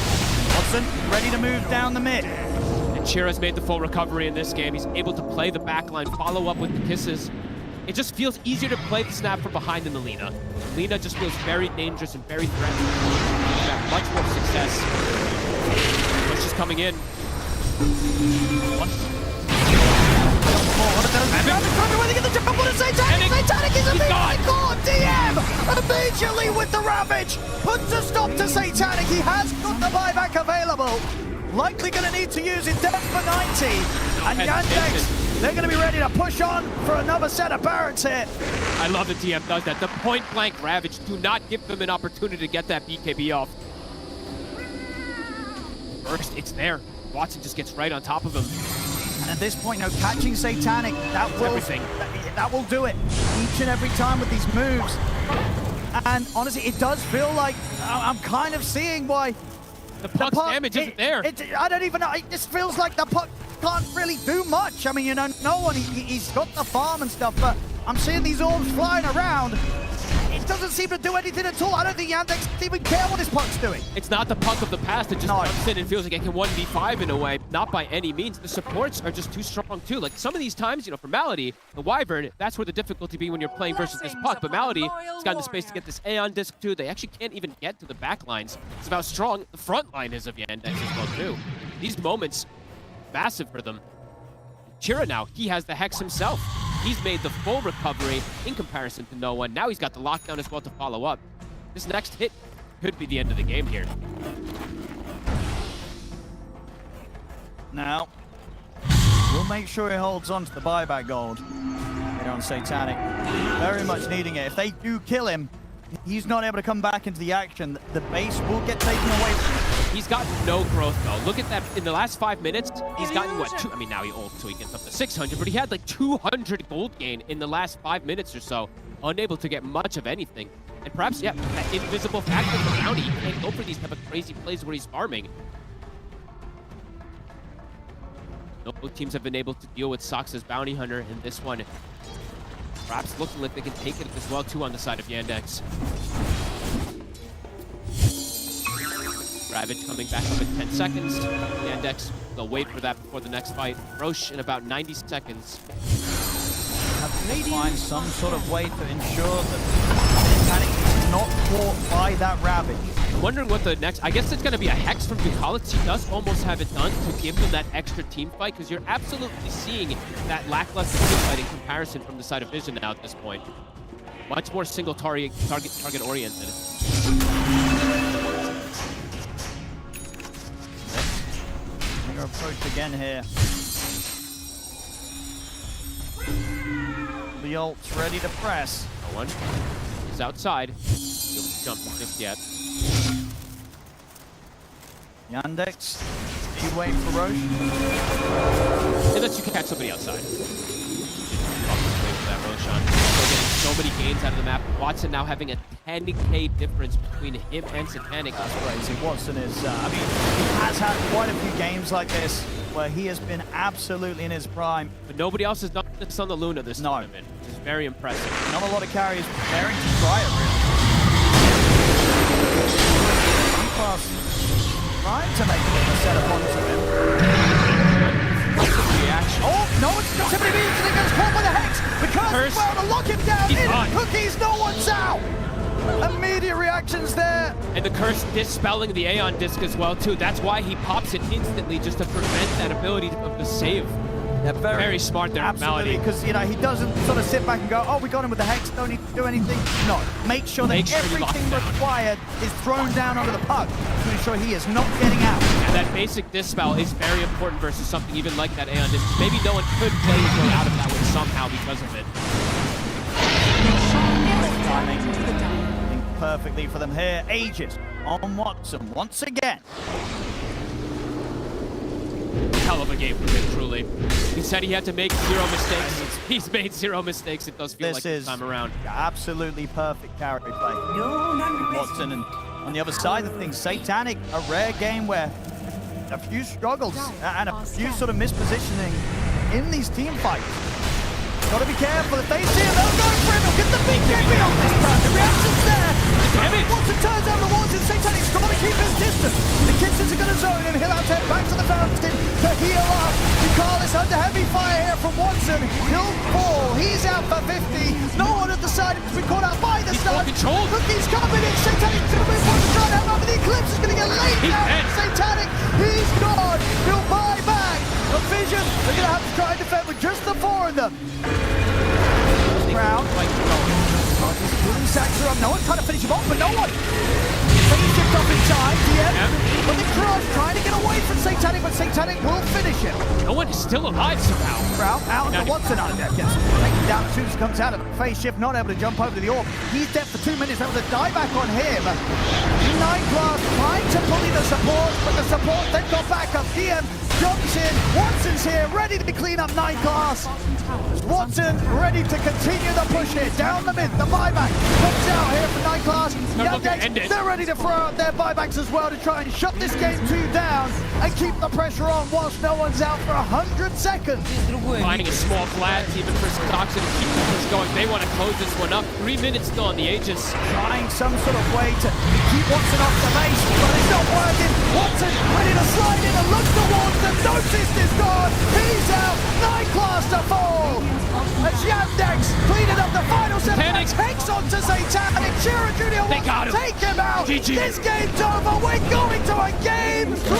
S7: Watson, ready to move down the mid.
S8: And Chira's made the full recovery in this game. He's able to play the backline, follow up with the kisses. It just feels easier to play the snap from behind than the Lina. Lina just feels very dangerous and very threatening. Yeah, much more success. Push is coming in.
S7: They get the And what is Satanic? Satanic is immediately caught! DM immediately with the Ravage! Puts a stop to Satanic. He has got the buyback available. Likely going to need to use it down for 90. And Yandex, they're going to be ready to push on for another set of Barons here.
S8: I love that DM does that. The point-blank Ravage. Do not give them an opportunity to get that BKB off. First, it's there. Watson just gets right on top of him.
S7: And at this point, catching Satanic, that will do it each and every time with these moves. And honestly, it does feel like I'm kind of seeing why
S8: the puck's damage isn't there.
S7: I don't even know. It just feels like the puck can't really do much. I mean, you know, no one, he's got the farm and stuff, but I'm seeing these orbs flying around. It doesn't seem to do anything at all. I don't think Yandex even care what his puck's doing.
S8: It's not the puck of the past. It just comes in and feels like it can 1v5 in a way. Not by any means. The supports are just too strong too. Like some of these times, you know, for Malady, the Wyvern, that's where the difficulty be when you're playing versus this puck. But Malady has gotten the space to get this Aeon disc too. They actually can't even get to the back lines. It's about how strong the front line is of Yandex as well too. These moments, massive for them. Chira now, he has the Hex himself. He's made the full recovery in comparison to no one. Now he's got the lockdown as well to follow up. This next hit could be the end of the game here.
S7: Now, we'll make sure he holds on to the buyback gold here on Satanic. Very much needing it. If they do kill him, he's not able to come back into the action. The base will get taken away from him.
S8: He's got no growth though. Look at that. In the last 5 minutes, he's gotten what? I mean, now he ults, so he gets up to 600, but he had like 200 gold gain in the last 5 minutes or so. Unable to get much of anything. And perhaps, yeah, that invisible factor of the bounty. He can't go for these type of crazy plays where he's farming. Both teams have been able to deal with Sox's bounty hunter, and this one perhaps looking like they can take it as well too on the side of Yandex. Ravage coming back up in 10 seconds. Yandex, they'll wait for that before the next fight. Roche in about 90 seconds.
S7: Have to find some sort of way to ensure that Panic is not caught by that Ravage.
S8: I'm wondering what the next... I guess it's going to be a Hex from Bukalich. He does almost have it done to give them that extra team fight, because you're absolutely seeing that lackluster team fight in comparison from the side of Vision now at this point. Much more single target oriented.
S7: Approach again here. The ult's ready to press.
S8: No one is outside. He'll jump just yet.
S7: Yandex, you wait for Roche.
S8: Unless you can catch somebody outside. Wait for that Roshan. Still getting so many gains out of the map. Watson now having a 10k difference between him and Satanic.
S7: That's crazy. Watson is, I mean, he has had quite a few games like this where he has been absolutely in his prime.
S8: But nobody else has done this on the Luna this tournament, which is very impressive.
S7: Not a lot of carriers preparing to try it, really. Trying to make a bit of a setup onto him.
S8: Reaction.
S7: Oh, no, it's got somebody immediately gets caught by the Hex because he's well to lock him down in Cookies, no one's out. Immediate reactions there.
S8: And the curse dispelling the Aeon disc as well too. That's why he pops it instantly, just to prevent that ability of the save.
S7: Yeah,
S8: very smart there,
S7: absolutely, because you know he doesn't sort of sit back and go, "Oh, we got him with the Hex. Don't need to do anything." No, make sure that everything required is thrown down onto the puck to ensure he is not getting out.
S8: And that basic dispel is very important versus something even like that Aeon disc. Maybe no one could play his way out of that one somehow because of it.
S7: Timing perfectly for them here. Aegis on Watson once again.
S8: Hell of a game for him, truly. He said he had to make 0 mistakes. He's made 0 mistakes. It does feel like this time around.
S7: Absolutely perfect carry play. Watson, and on the other side of things, Satanic, a rare game where a few struggles and a few sort of mispositioning in these team fights. Gotta be careful. If they see him, they'll go for him. He'll get the big game on this time. The reaction's there. Watson turns over Watson. Satanic's got to keep his distance. The Kissers are going to zone him. He'll have to head back to the fountain to heal up. Bukalich under heavy fire here from Watson. He'll fall. He's out for 50. No one at the side has been caught out by the stun. Cookie's coming in. Satanic's going to move on to try and have him. The Eclipse is going to get laid down. Satanic, he's gone. He'll buy back. A Vision, they're going to have to try and defend with just the 4 of them. him off, but no one. Finish it up in time, DM. But the Crush trying to get away from Satanic, but Satanic will finish him.
S8: No one is still alive somehow.
S7: Brown out to Watson out there. Gets taken down as soon as he comes out of it. Phase shift, not able to jump over to the orb. He's dead for 2 minutes. That was a dieback on him. 9class trying to bully the support, but the support then got back up. DM jumps in. Watson's here, ready to clean up 9class. Watson ready to continue the push here. Down the mid, the buyback comes out here for 9class. Yandex, they're ready to throw out their buybacks as well to try and shut this game 2 down and keep the pressure on whilst no one's out for 100 seconds.
S8: Finding a small flat even for Soxa to keep this going. They want to close this one up. 3 minutes still on the Aegis.
S7: Trying some sort of way to keep Watson off the base, but it's not working. Watson ready to slide in and look towards them. Notice is gone. He's out. 9class to fall. As Yandex cleaning up the final 7
S8: Panic.
S7: takes on to Satanic. Shira Jr. wants
S8: got
S7: to
S8: him.
S7: take him out.
S8: GG.
S7: This game's over. We're going to a game 3.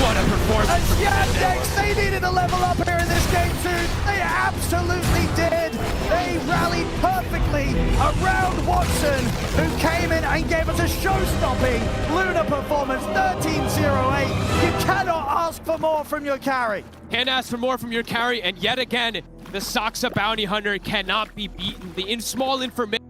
S8: What a performance.
S7: As Yandex, they needed a level up here in this game 2. They absolutely did. They rallied perfectly around Watson, who came in and gave us a show-stopping Luna performance, 13-0-8. You cannot ask for more from your carry.
S8: Can't ask for more from your carry, and yet again, the Soxa Bounty Hunter cannot be beaten. The small information